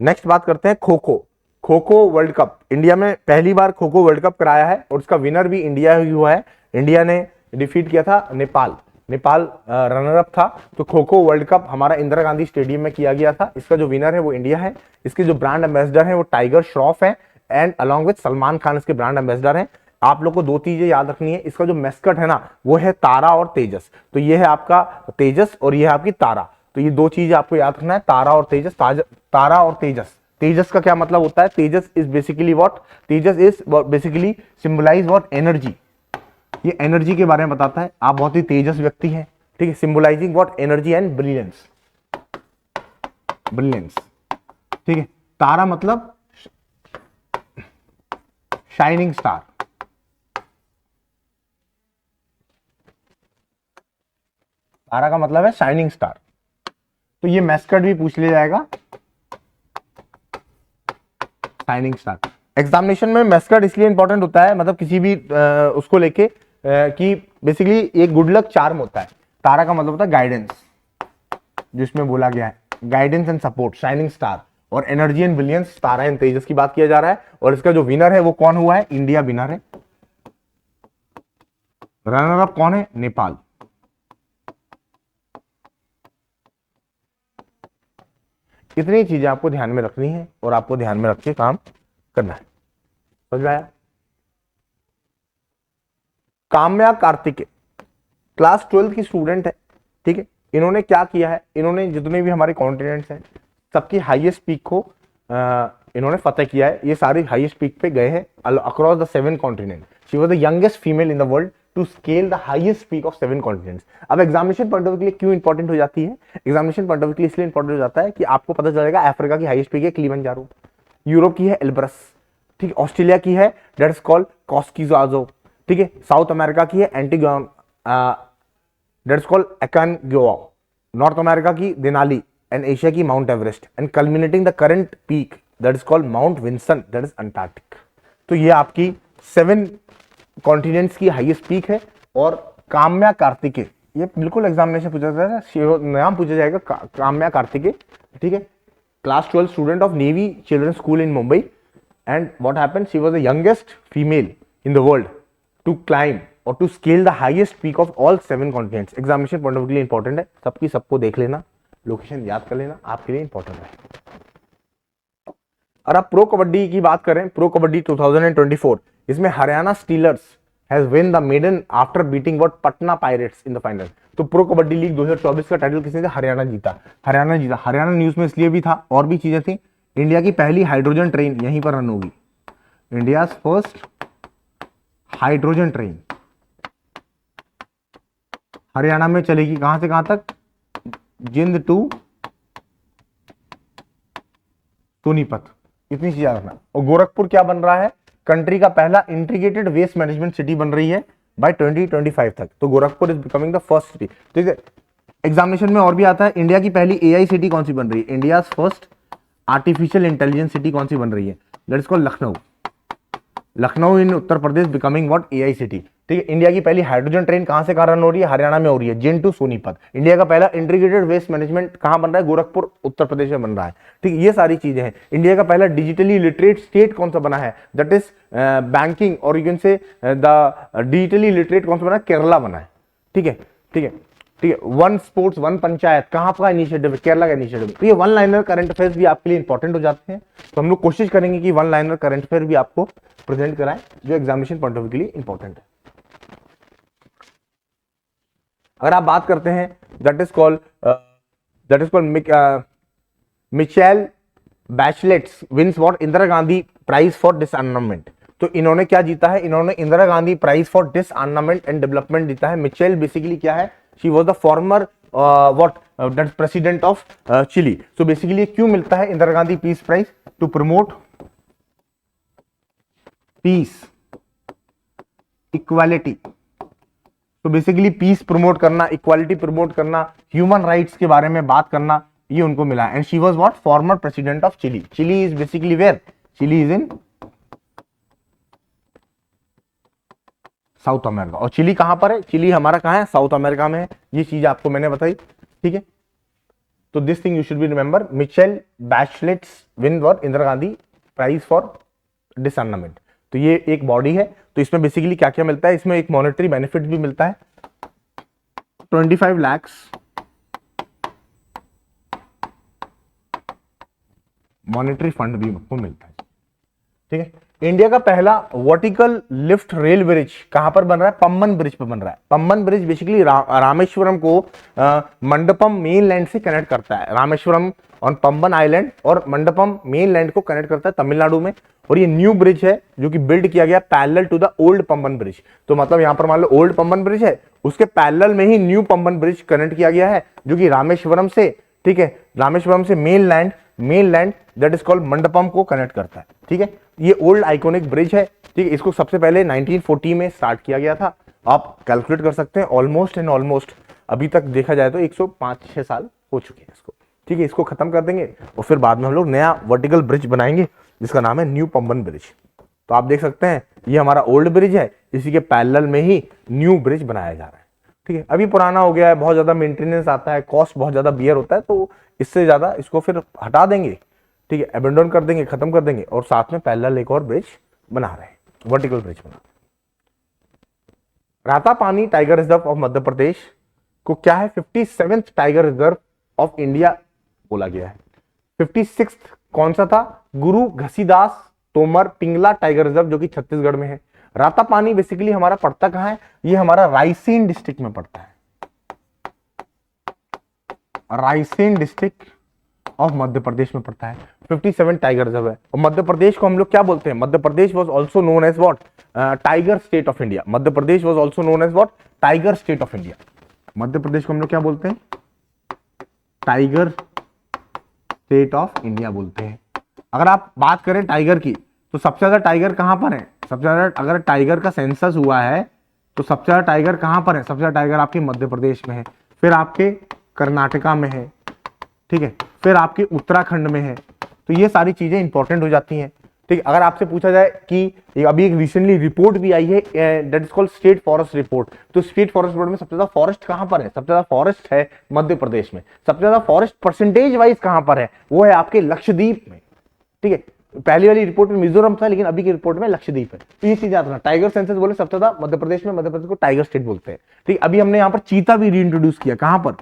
नेक्स्ट बात करते हैं kho kho. Kho kho world cup, India में पहली बार खो खो वर्ल्ड कप कराया है और उसका विनर भी इंडिया ही हुआ है। इंडिया ने डिफीट किया था नेपाल, नेपाल रनर अप था। तो खो खो वर्ल्ड कप हमारा इंदिरा गांधी स्टेडियम में किया गया था। इसका जो विनर है वो इंडिया है। इसके जो ब्रांड एम्बेसडर है वो टाइगर श्रॉफ है and along with Salman Khan इसके ब्रांड एम्बेसडर हैं। आप लोग को दो चीजें याद रखनी है, इसका जो मैस्कट है ना वो है तारा और तेजस। तो ये है आपका तेजस और ये है आपकी तारा। तो ये दो चीजें आपको याद रखना है, तारा और तेजस। तारा और तेजस। तेजस का क्या मतलब होता है, Tejas is basically what, Tejas is basically symbolize what, energy. ये एनर्जी के बारे में बताता है, आप बहुत ही तेजस व्यक्ति हैं, ठीक है, symbolising what, energy and brilliance, brilliance, ठीक है। तारा मतलब शाइनिंग स्टार। तारा का मतलब है शाइनिंग स्टार। तो ये मैस्कट भी पूछ लिया जाएगा, शाइनिंग स्टार। एग्जामिनेशन में मैस्कट इसलिए इंपॉर्टेंट होता है, मतलब किसी भी उसको लेके कि बेसिकली एक गुड लक चार्म होता है। तारा का मतलब होता है गाइडेंस, जिसमें बोला गया है guidance and support, shining star. और energy and brilliance, Tara and Tejas की बात किया जा रहा है। और इसका जो विनर है वो कौन हुआ है, इंडिया विनर है। रनर अप कौन है, नेपाल। इतनी चीजें आपको ध्यान में रखनी है और आपको ध्यान में रख के काम करना है। समझ में आया। काम्या कार्तिकेय क्लास 12 की स्टूडेंट है, ठीक है। इन्होंने क्या किया है, इन्होंने जितने भी हमारे कॉन्टिनेंट्स हैं सबकी हाईएस्ट पीक को इन्होंने फतेह किया है। ये सारी हाईएस्ट पीक पे गए हैं across the 7 continent. She was the youngest female in the world to scale the highest peak of 7 continents. अब एग्जामिनेशन पॉइंट ऑफ व्यू के लिए क्यों इंपॉर्टेंट हो जाती है, एग्जामिनेशन पॉइंट ऑफ व्यू के लिए इसलिए इंपॉर्टेंट हो जाता है कि आपको पता चलेगा अफ्रीका की हाईएस्ट पीक है किलिमंजारो, यूरोप की है एल्ब्रस, ठीक, ऑस्ट्रेलिया की है दैट इज कॉल्ड कॉस्किज़ाजो, ठीक है, साउथ अमेरिका की है एंटीगोन that is called Aconcagua, North America की देनाली एंड एशिया की Mount Everest and culminating the current peak that is called Mount Vinson that is Antarctic. तो ये आपकी 7 कॉन्टिनेंट्स की हाईएस्ट पीक है। और काम्या कार्तिकेय, ये बिल्कुल एग्जामिनेशन पूछा जाता है, नाम पूछा जाएगा काम्या कार्तिकेय, ठीक है। Class 12 student of navy children school in Mumbai and what happened, she was the youngest female in the world to climb और to scale the highest peak of all 7 continents. Examination point of view के लिए इंपॉर्टेंट है, सबकी सबको देख लेना, लोकेशन याद कर लेना, आपके लिए इंपॉर्टेंट है। और अब प्रो कबड्डी की बात करें, प्रो कबड्डी 2024, इसमें Haryana stealers has win the medal after beating what, Patna pirates in the final. तो प्रो कबड्डी लीग 2024 का टाइटल किसने दिया, हरियाणा जीता। हरियाणा जीता, हरियाणा न्यूज में इसलिए भी था, और भी चीजें थी। इंडिया की पहली हाइड्रोजन ट्रेन यहीं पर रन होगी, India first hydrogen train Haryana में चलेगी। कहां से कहां तक, जिंद टू सोनीपत, इतनी चीज याद रखना। और गोरखपुर क्या बन रहा है, कंट्री का पहला इंटीग्रेटेड वेस्ट मैनेजमेंट सिटी बन रही है बाय 2025 तक। तो Gorakhpur is becoming the first city. ठीक है, एग्जामिनेशन में और भी आता है, इंडिया की पहली एआई सिटी कौन सी बन रही है, India first artificial intelligence city कौन सी बन रही है, that is called Lucknow. Lucknow in Uttar Pradesh becoming what, AI city. ठीक है, इंडिया की पहली हाइड्रोजन ट्रेन कहां से कहां रन हो रही है, हरियाणा में हो रही है, जिंद टू सोनीपत। इंडिया का पहला इंटीग्रेटेड वेस्ट मैनेजमेंट कहां बन रहा है, गोरखपुर उत्तर प्रदेश में बन रहा है। ठीक है, ये सारी चीजें हैं। इंडिया का पहला डिजिटली लिटरेट स्टेट कौन सा बना है, दैट इज बैंकिंग, और you can say the digitally literate कौन सा बना है, केरला बना है। ठीक है, ठीक है, ठीक है। वन स्पोर्ट्स वन पंचायत कहां का इनिशिएटिव है, केरला का इनिशिएटिव। तो ये वन लाइनर करंट अफेयर्स भी आपके लिए इंपॉर्टेंट हो जाते हैं। तो हम लोग कोशिश करेंगे कि वन लाइनर करंट अफेयर भी आपको प्रेजेंट कराएं जो एग्जामिनेशन पॉइंट ऑफ व्यू के लिए इंपॉर्टेंट है। अगर आप बात करते हैं that is called Michelle Bachelet's wins what, Indira Gandhi prize for disarmament. तो इन्होंने क्या जीता है, इन्होंने Indira Gandhi prize for disarmament and development जीता है। मिचेल बेसिकली क्या है, she was the former that president of Chile. So basically क्यों मिलता है Indira Gandhi peace prize, to promote peace, equality. तो बेसिकली पीस प्रमोट करना, इक्वालिटी प्रमोट करना, ह्यूमन राइट्स के बारे में बात करना, ये उनको मिला and she was what former president of Chile. Chile is basically where, Chile is in South America. और चिली कहां पर है? चिली हमारा कहां है? साउथ अमेरिका में है। ये चीज आपको मैंने बताई, ठीक है। तो this thing you should be remember. Michelle Bachelet's win for Indira Gandhi prize for disarmament. तो ये एक बॉडी है। तो इसमें बेसिकली क्या क्या मिलता है? इसमें एक मॉनेटरी बेनिफिट भी मिलता है, 25 लाख मॉनेटरी फंड भी आपको मिलता है, ठीक है। इंडिया का पहला वर्टिकल लिफ्ट रेल ब्रिज कहां पर बन रहा है? पम्बन ब्रिज पर बन रहा है। पम्बन ब्रिज बेसिकली रामेश्वरम को मंडपम मेन लैंड से कनेक्ट करता है। रामेश्वरम और पम्बन आइलैंड और मंडपम मेन लैंड को कनेक्ट करता है तमिलनाडु में। और ये न्यू ब्रिज है जो कि बिल्ड किया गया parallel to the old Pamban bridge. तो मतलब यहां पर मान लो ओल्ड पम्बन ब्रिज है, उसके पैरेलल में ही न्यू पम्बन ब्रिज कनेक्ट किया गया है, जो कि रामेश्वरम से, ठीक है, रामेश्वरम से main land that is called Mandapam को कनेक्ट करता है, ठीक है। ये ओल्ड आइकॉनिक ब्रिज है, ठीक है। इसको सबसे पहले 1940 में स्टार्ट किया गया था। आप कैलकुलेट कर सकते हैं, ऑलमोस्ट अभी तक देखा जाए तो 105-6 साल हो चुके हैं इसको, ठीक है। इसको खत्म कर देंगे और फिर बाद में हम लोग नया वर्टिकल ब्रिज बनाएंगे जिसका नाम है न्यू पम्बन ब्रिज। तो आप देख सकते हैं ये हमारा ओल्ड ब्रिज है, इसी के पैरेलल में ही न्यू ब्रिज बनाया जा रहा है, ठीक है। अभी पुराना हो गया है, बहुत ज्यादा मेंटेनेंस आता है, कॉस्ट बहुत ज्यादा बियर होता है, तो इससे ज्यादा इसको फिर हटा देंगे, ठीक है, अबेंडन कर देंगे, खत्म कर देंगे और साथ में पैरेलल एक और ब्रिज बना रहे हैं, वर्टिकल ब्रिज बना। रातापानी टाइगर रिजर्व ऑफ मध्य प्रदेश को क्या है? 57th tiger reserve of India बोला गया है। 56th कौन सा था? गुरु घसीदास तोमर पिंगला टाइगर रिजर्व, जो कि छत्तीसगढ़ में है। रातापानी बेसिकली हमारा पड़ता कहां है? ये हमारा रायसेन डिस्ट्रिक्ट में पड़ता है, रायसेन डिस्ट्रिक्ट ऑफ मध्य प्रदेश में पड़ता है। 57 टाइगर रिजर्व है। और मध्य प्रदेश को हम लोग क्या बोलते हैं? Madhya Pradesh was also known as what? Tiger state of India. Madhya Pradesh was also known as what? Tiger state of India. Madhya Pradesh को हम लोग क्या बोलते हैं? टाइगर स्टेट ऑफ इंडिया बोलते हैं। अगर आप बात करें टाइगर की, तो सबसे ज्यादा टाइगर कहां पर है? सबसे ज्यादा अगर टाइगर का सेंसस हुआ है तो सबसे ज्यादा टाइगर कहां पर है? सबसे ज्यादा टाइगर आपके मध्य प्रदेश में है, फिर आपके कर्नाटका में है, ठीक है, फिर आपके उत्तराखंड में है। तो ये सारी चीजें इंपॉर्टेंट हो जाती हैं, ठीक है। अगर आपसे पूछा जाए कि अभी एक रिसेंटली रिपोर्ट भी आई है that is called state forest report, तो स्टेट फॉरेस्ट रिपोर्ट में सबसे ज्यादा फॉरेस्ट कहां पर है? सबसे ज्यादा फॉरेस्ट है मध्य प्रदेश में। सबसे ज्यादा फॉरेस्ट परसेंटेज वाइज कहां पर है? वो है आपके लक्षद्वीप में, ठीक है। पहली वाली रिपोर्ट में मिजोरम था, लेकिन अभी की रिपोर्ट में लक्षद्वीप है। तो ये चीज याद रखना, टाइगर सेंसस बोले सबसे ज्यादा मध्य प्रदेश में, मध्य प्रदेश को टाइगर स्टेट बोलते हैं, ठीक। अभी हमने यहाँ पर चीता भी रीइंट्रोड्यूस किया, कहां पर?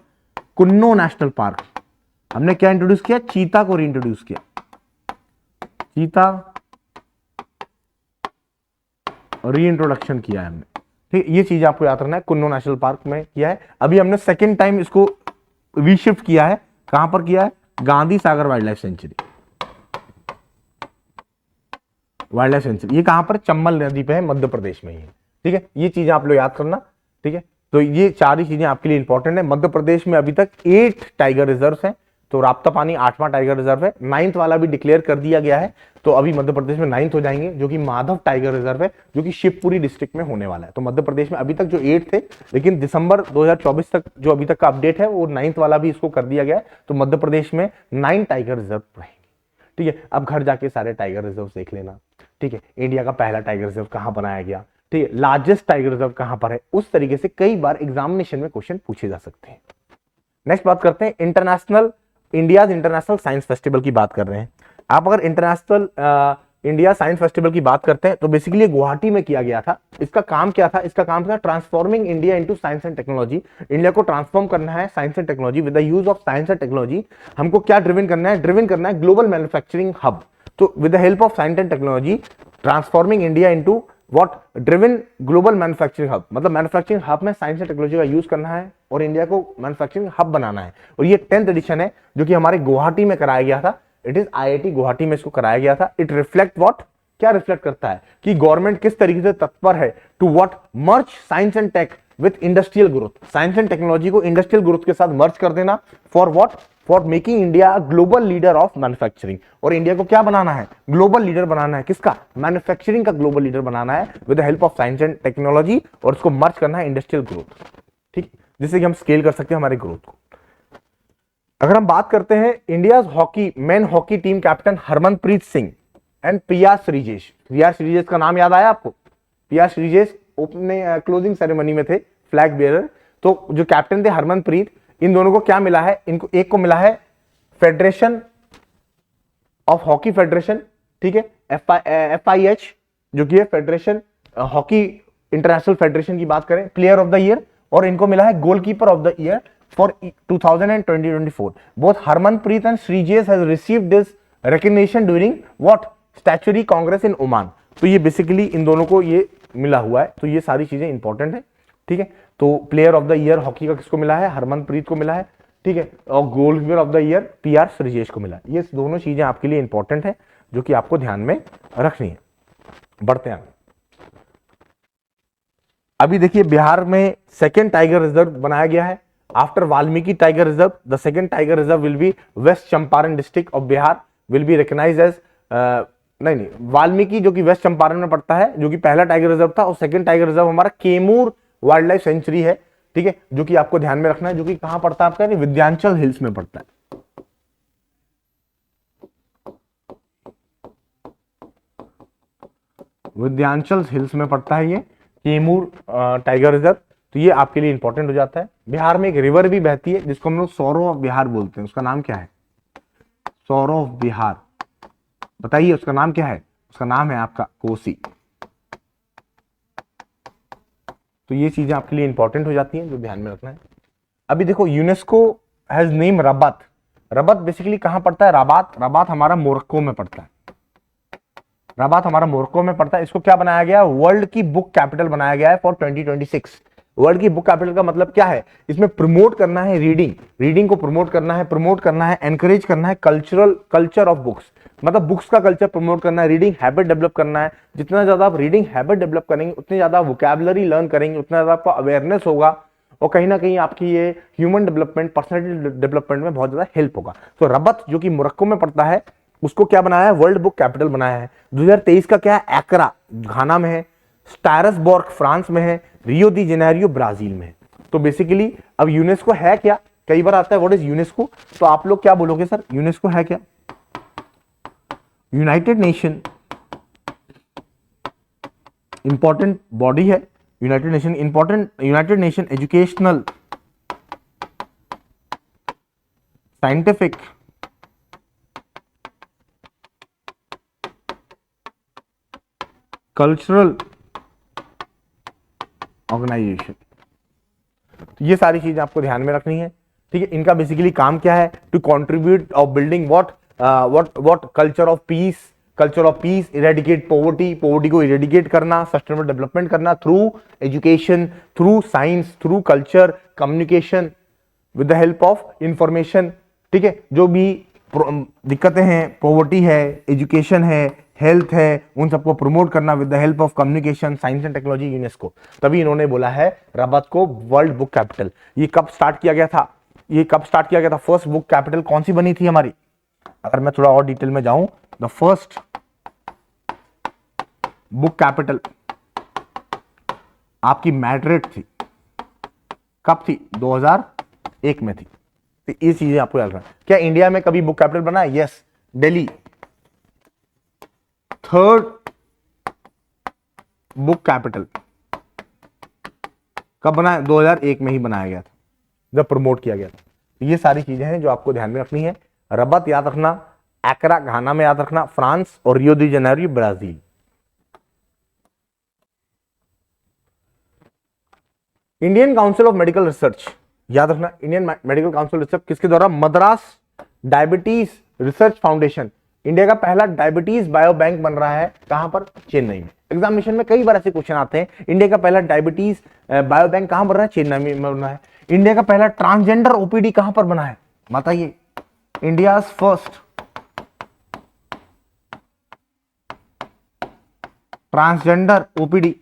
Kunno national park. हमने क्या इंट्रोड्यूस किया? चीता को रीइंट्रोड्यूस किया, चीता रीइंट्रोडक्शन किया है हमने, ठीक। ये चीज आपको याद रखना है, कुन्नो नेशनल पार्क में किया है। अभी हमने सेकेंड टाइम इसको रीशिफ्ट किया है, कहां पर किया है? Gandhi Sagar wild life sanctuary. Wild life sanctuary ये कहां पर? चंबल नदी पे है, मध्य प्रदेश में ही है, ठीक है। ये चीजें आप लोग याद करना, ठीक है। तो ये चार ही चीजें आपके लिए इंपॉर्टेंट है। मध्य प्रदेश में अभी तक 8 टाइगर रिजर्व हैं। तो राप्तापानी 8वां टाइगर रिजर्व है, 9th वाला भी डिक्लेयर कर दिया गया है। तो अभी मध्य प्रदेश में 9th हो जाएंगे, जो कि माधव टाइगर रिजर्व है, जो कि शिवपुरी डिस्ट्रिक्ट में होने वाला है। तो मध्य प्रदेश में अभी तक जो 8 थे, लेकिन दिसंबर 2024 तक जो अभी तक का अपडेट है, वो 9th वाला भी इसको कर दिया गया है। तो मध्य प्रदेश में 9 टाइगर रिजर्व रहेंगे, ठीक है। अब घर जाके सारे टाइगर रिजर्व देख लेना, ठीक है। इंडिया का पहला टाइगर रिजर्व कहां बनाया गया, ठीक है, लार्जेस्ट टाइगर रिजर्व कहां पर है, उस तरीके से कई बार एग्जामिनेशन में क्वेश्चन पूछे जा सकते हैं। नेक्स्ट बात करते हैं इंटरनेशनल साइंस फेस्टिवल की बात कर रहे हैं। आप अगर इंटरनेशनल इंडिया साइंस फेस्टिवल की बात करते हैं तो बेसिकली गुवाहाटी में किया गया था। इसका काम क्या था? इसका काम था transforming India into science and technology. India को ट्रांसफॉर्म करना है science and technology. With the use of science and technology हमको क्या ड्रिवन करना है? ड्रिवन करना है ग्लोबल मैन्युफैक्चरिंग हब। तो with the help of science and technology transforming India into what? Driven global manufacturing hub. मतलब मैन्युफैक्चरिंग हब में साइंस एंड टेक्नोलॉजी का यूज करना है और इंडिया को मैन्युफैक्चरिंग हब बनाना है। और ये 10th एडिशन है, जो कि हमारे गुवाहाटी में कराया गया था। इट इज IIT गुवाहाटी में इसको कराया गया था। It reflect what? क्या रिफ्लेक्ट करता है कि गवर्नमेंट किस तरीके से तत्पर है to what? Merge science and tech with industrial growth. Science and technology को इंडस्ट्रियल ग्रोथ के साथ मर्ज कर देना for what? For making India global leader of manufacturing. और इंडिया को क्या बनाना है? ग्लोबल लीडर बनाना है। किसका? मैन्युफैक्चरिंग का ग्लोबल लीडर बनाना है with the help of science and technology. और उसको मर्ज करना है इंडस्ट्रियल ग्रोथ, ठीक, जिससे कि हम स्केल कर सकते हैं हमारे ग्रोथ को। अगर हम बात करते हैं India hockey main hockey team captain Harmanpreet Singh and PR Sreejesh. PR Sreejesh का नाम याद आया आपको? PR Sreejesh opening closing ceremony में थे, फ्लैग बेयरर। तो जो कैप्टन थे हरमनप्रीत, इन दोनों को क्या मिला है? इनको एक को मिला है फेडरेशन ऑफ हॉकी फेडरेशन, ठीक है, FIH जो कि है फेडरेशन हॉकी इंटरनेशनल फेडरेशन की बात करें, प्लेयर ऑफ द ईयर, और इनको मिला है goalkeeper of the year for 2000 and 2024। Both Harmanpreet and Sreejesh has received this recognition during what statutory Congress in Oman. तो ये बेसिकली इन दोनों को ये मिला हुआ है। तो ये सारी चीजें इंपॉर्टेंट है, ठीक है। तो player of the year hockey का किसको मिला है? हरमनप्रीत को मिला है, ठीक है, और goalkeeper of the year PR Sreejesh को मिला है। ये दोनों चीजें आपके लिए इंपॉर्टेंट है जो कि आपको ध्यान में रखनी है। बढ़ते हैं अभी देखिए, बिहार में सेकेंड टाइगर रिजर्व बनाया गया है after Valmiki tiger reserve. The second tiger reserve will be west Champaran district of Bihar will be recognised as नहीं वाल्मीकि जो कि वेस्ट चंपारण में पड़ता है, जो कि पहला टाइगर रिजर्व था, और सेकंड टाइगर रिजर्व हमारा केमूर वाइल्ड लाइफ सेंचुरी है, ठीक है, जो कि आपको ध्यान में रखना है, जो कि कहां पड़ता है आपका? विंध्याचल हिल्स में पड़ता है। विंध्याचल हिल्स में पड़ता है ये केमूर टाइगर रिजर्व। तो ये आपके लिए इंपॉर्टेंट हो जाता है। बिहार में एक रिवर भी बहती है जिसको हम लोग सौरो ऑफ बिहार बोलते हैं, उसका नाम क्या है? Sorrow of Bihar. बताइए उसका नाम क्या है? उसका नाम है आपका कोसी। तो ये चीजें आपके लिए इंपॉर्टेंट हो जाती हैं जो ध्यान में रखना है। अभी देखो, UNESCO has name Rabat. Rabat basically कहां पड़ता है? रबात हमारा मोरक्को में पड़ता है। रबात हमारा मोरक्को में पड़ता है। इसको क्या बनाया गया? वर्ल्ड की बुक कैपिटल बनाया गया है फॉर 2026। वर्ल्ड की बुक कैपिटल का मतलब क्या है? इसमें प्रमोट करना है रीडिंग को प्रमोट करना है, एनकरेज करना है कल्चर ऑफ बुक्स, मतलब बुक्स का कल्चर प्रमोट करना है, रीडिंग हैबिट डेवलप करना है। जितना ज्यादा आप रीडिंग हैबिट डेवलप करेंगे, उतनी ज्यादा वोकैबुलरी लर्न करेंगे, उतना ज्यादा आपका अवेयरनेस होगा, और कहीं ना कहीं आपकी ये ह्यूमन डेवलपमेंट, पर्सनैलिटी डेवलपमेंट में बहुत ज्यादा हेल्प होगा। तो रबत जो कि मोरक्को में पड़ता है, उसको क्या बनाया है? वर्ल्ड बुक कैपिटल बनाया है। 2023 का क्या है? एक्रा घाना में है, स्टायरसबर्ग फ्रांस में है, रियो दी जेनेरियो ब्राजील में है। तो बेसिकली अब यूनेस्को है क्या? कई बार आता है व्हाट इज यूनेस्को, तो आप लोग क्या बोलोगे सर? यूनेस्को है क्या? यूनाइटेड नेशन इंपॉर्टेंट बॉडी है। United nation educational, scientific, cultural organisation. तो ये सारी चीजें आपको ध्यान में रखनी है, ठीक है। इनका बेसिकली काम क्या है? To contribute of building what culture of peace, eradicate poverty को इरेडिकेट करना, सस्टेनेबल डेवलपमेंट करना through education, through science, through culture, communication with the help of information, ठीक है। जो भी दिक्कतें हैं, पॉवर्टी है, एजुकेशन है, हेल्थ है, उन सबको प्रमोट करना with the help of communication, science and technology, UNESCO. तभी इन्होंने बोला है रबत को वर्ल्ड बुक कैपिटल। ये कब स्टार्ट किया गया था? फर्स्ट बुक कैपिटल कौन सी बनी थी हमारी? अगर मैं थोड़ा और डिटेल में जाऊं, द फर्स्ट बुक कैपिटल आपकी मैड्रिड थी। कब थी? 2001 में थी। तो ये चीजें आपको याद रखना। क्या इंडिया में कभी बुक कैपिटल बना है? Yes, Delhi. Third book capital कब बना है? 2001 में ही बनाया गया था, जब प्रमोट किया गया था। तो ये सारी चीजें हैं जो आपको ध्यान में रखनी है। रबत याद रखना, एक्रा घाना में याद रखना, फ्रांस, और Rio de Janeiro Brazil. Indian council of medical research याद रखना। इंडियन मेडिकल काउंसिल रिसर्च किसके द्वारा? Madras diabetes research foundation. India का पहला डायबिटीज बायो बैंक बन रहा है। कहां पर? चेन्नई में। एग्जामिनेशन में कई बार ऐसे क्वेश्चन आते हैं, इंडिया का पहला डायबिटीज बायो बैंक कहां बन रहा है? चेन्नई में बना है। इंडिया का पहला ट्रांसजेंडर ओपीडी कहां पर बना है? बताइए। इंडिया फर्स्ट ट्रांसजेंडर ओपीडी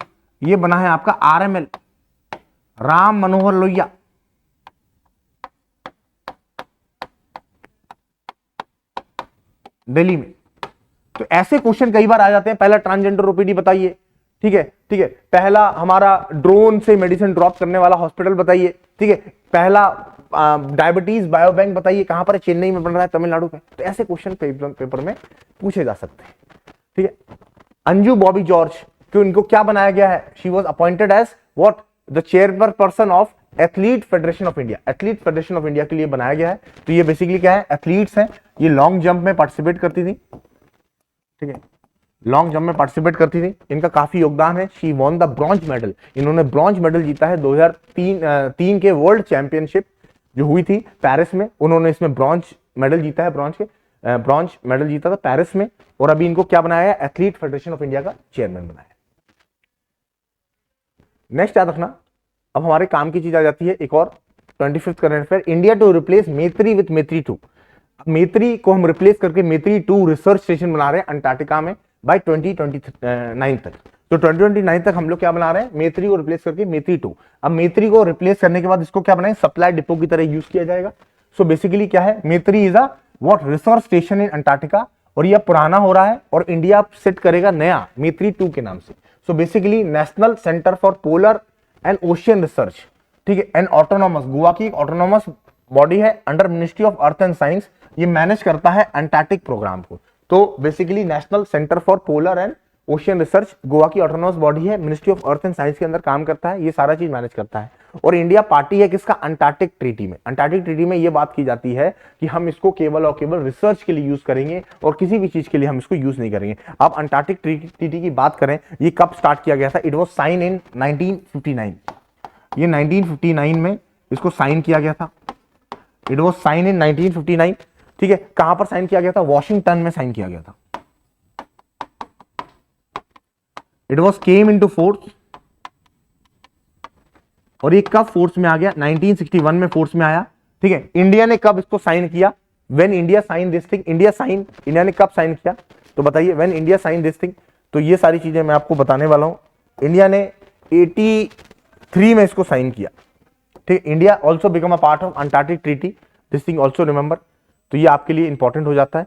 ये बना है आपका RML, राम मनोहर लोहिया। दिल्ली में। तो ऐसे क्वेश्चन कई बार आ जाते हैं। पहला ट्रांसजेंडर ओपीडी बताइए, ठीक है। पहला हमारा ड्रोन से मेडिसिन ड्रॉप करने वाला हॉस्पिटल बताइए, ठीक है। पहला डायबिटीज बायोबैंक बताइए कहां पर है, चेन्नई में बन रहा है, तमिलनाडु पे। तो ऐसे क्वेश्चन पेपर में पूछे जा सकते हैं, ठीक है। अंजू बॉबी जॉर्ज, क्यों इनको क्या बनाया गया है, she was appointed as what, the chairperson of athlete federation of India, athlete federation of India के लिए बनाया गया है। तो ये बेसिकली क्या है, एथलीट्स हैं, ये लॉन्ग जंप में पार्टिसिपेट करती थी, ठीक है, लॉन्ग जंप में पार्टिसिपेट करती थी, इनका काफी योगदान है। She won the bronze medal, इन्होंने ब्रॉन्ज मेडल जीता है 2003 के वर्ल्ड चैंपियनशिप जो हुई थी पेरिस में, उन्होंने इसमें ब्रॉन्ज मेडल जीता है, ब्रॉन्ज मेडल जीता था पेरिस में। और अभी इनको क्या बनाया है, एथलीट फेडरेशन ऑफ इंडिया का चेयरमैन बनाया है। नेक्स्ट याद रखना, अब हमारे काम की चीज आ जाती है एक और 25th current affair, India to replace Maitri with Maitri 2। मैत्री को हम रिप्लेस करके मैत्री 2 रिसर्च स्टेशन बना रहे हैं अंटार्कटिका में बाय 2029 तक। तो 2029 तक हम लोग क्या बना रहे हैं, मैत्री को रिप्लेस करके मैत्री 2। अब मैत्री को रिप्लेस करने के बाद इसको क्या बनाएंगे, सप्लाई डिपो की तरह यूज किया जाएगा। सो बेसिकली क्या है, मैत्री is a what, research station in Antarctica, और यह पुराना हो रहा है और इंडिया सेट करेगा नया मैत्री 2 के नाम से। So basically national centre for polar and ocean research, ठीक है, एंड ऑटोनॉमस, गोवा की एक ऑटोनॉमस बॉडी है under ministry of earth and science, ये मैनेज करता है अंटार्कटिक प्रोग्राम को। तो basically national centre for polar and ocean research Goa की ऑटोनॉमस बॉडी है, ministry of earth and science के अंदर काम करता है, ये सारा चीज मैनेज करता है। और इंडिया पार्टी है किसका, अंटार्कटिक ट्रीटी में। अंटार्कटिक ट्रीटी में ये बात की जाती है कि हम इसको केवल और केवल रिसर्च के लिए यूज करेंगे और किसी भी चीज के लिए हम इसको यूज नहीं करेंगे। अब अंटार्कटिक ट्रीटी की बात करें, ये कब स्टार्ट किया गया था, इट वॉज साइन इन 1959, ये 1959 में इसको साइन किया गया था, इट वॉज साइन इन 1959, ठीक है। कहां पर साइन किया गया था, वॉशिंगटन में साइन किया गया था। It was came into force, और ये कब फोर्स में आ गया, 1961 में फोर्स में आया, ठीक है। इंडिया ने कब इसको साइन किया, when India sign this thing, India ने कब साइन किया, तो बताइए, when India sign this thing. तो ये सारी चीजें मैं आपको बताने वाला हूं। इंडिया ने 83 में इसको साइन किया, ठीक। India also become a part of Antarctic treaty, this thing also remember. तो ये आपके लिए इंपॉर्टेंट हो जाता है,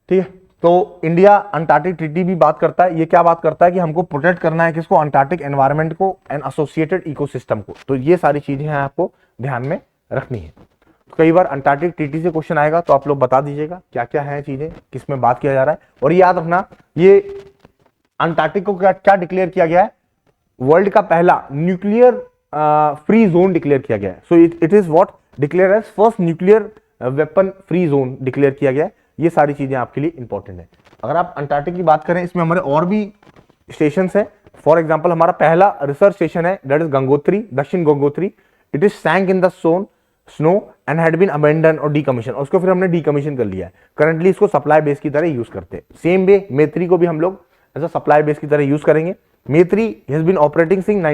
ठीक है। तो इंडिया अंटार्कटिक ट्रीटी भी बात करता है, ये क्या बात करता है कि हमको प्रोटेक्ट करना है किसको, अंटार्कटिक एनवायरनमेंट को एंड एसोसिएटेड इकोसिस्टम को। तो ये सारी चीजें हैं आपको ध्यान में रखनी है। तो कई बार अंटार्कटिक ट्रीटी से क्वेश्चन आएगा, तो आप लोग बता दीजिएगा क्या क्या है चीजें, किसमें बात किया जा रहा है। और ये याद रखना, ये अंटार्कटिक को क्या डिक्लेयर किया गया है, वर्ल्ड का पहला न्यूक्लियर फ्री जोन डिक्लेयर किया गया है। So it is what declare as first nuclear weapon free zone declare किया गया है। ये सारी चीजें आपके लिए इंपॉर्टेंट है। अगर आप अंटार्कटिक की बात करें, इसमें हमारे और भी स्टेशन है। फॉर एग्जाम्पल हमारा पहला रिसर्च स्टेशन है, that is Gangotri, Dakshin Gangotri. It is sank in the snow and had been abandon और डीकमीशन, उसको फिर हमने डीकमीशन कर लिया है। करंटली इसको सप्लाई बेस की तरह यूज करते हैं। सेम वे मैत्री को भी हम लोग एज सप्लाई बेस की तरह यूज करेंगे। मैत्री हैज बीन ऑपरेटिंग सिंस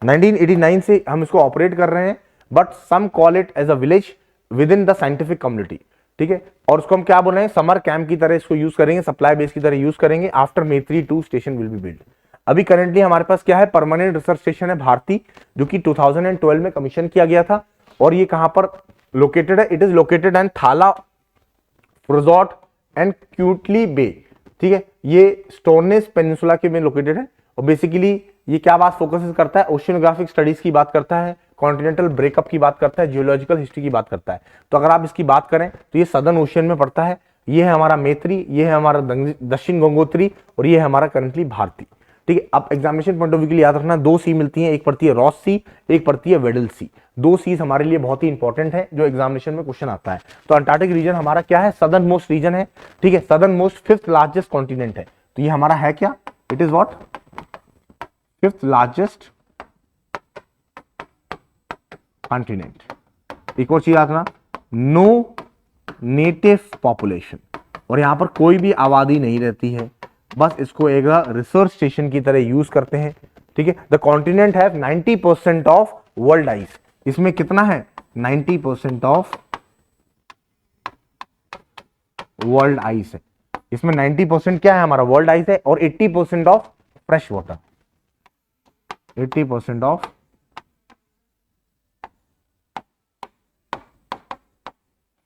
1989 से हम इसको ऑपरेट कर रहे हैं, but some call it as a village within the scientific community, ठीक है। और उसको हम क्या बोल रहे हैं, समर कैंप की तरह इसको यूज करेंगे, सप्लाई बेस की तरह यूज करेंगे। आफ्टर मैत्री 2 स्टेशन विल बी बिल्ड। अभी करंटली हमारे पास क्या है, परमानेंट रिसर्च स्टेशन है भारती, जो कि 2012 में कमीशन किया गया था। और ये कहां पर लोकेटेड है, इट इज लोकेटेड एंड थाला रिजॉर्ट एंड क्यूटली बे, ठीक है। ये स्टोरनेस पेनिनसुला के में लोकेटेड है। और बेसिकली ये क्या बात फोकस करता है, ओशियोनोग्राफिक स्टडीज की बात करता है, कॉन्टिनेंटल ब्रेकअप की बात करता है, जियोलॉजिकल हिस्ट्री की बात करता है। तो अगर आप इसकी बात करें तो ये सदर्न ओशियन में पड़ता है। ये है हमारा मैत्री, ये है हमारा दक्षिण गंगोत्री, और ये है हमारा करंटली भारती, ठीक है। अब एग्जामिनेशन पॉइंट ऑफ व्यू के लिए याद रखना, 2 सी मिलती है, एक पड़ती है रॉस सी, एक पड़ती है वेडल सी। 2 सीज हमारे लिए बहुत ही इंपॉर्टेंट है, जो एग्जामिनेशन में क्वेश्चन आता है। तो अंटार्कटिक रीजन हमारा क्या है, सदर्न मोस्ट रीजन है, ठीक है, southern most 5th largest continent है। तो ये हमारा है क्या, it is what 5th largest continent. एक और चीज याद रखना, नो नेटिव पॉपुलेशन, और यहां पर कोई भी आबादी नहीं रहती है, बस इसको एक रिसर्च स्टेशन की तरह यूज करते हैं, ठीक है। The continent have 90% of world ice, इसमें कितना है, 90% ऑफ वर्ल्ड आइस है। इसमें 90% क्या है, हमारा वर्ल्ड आइस है, और 80% of fresh water, 80% of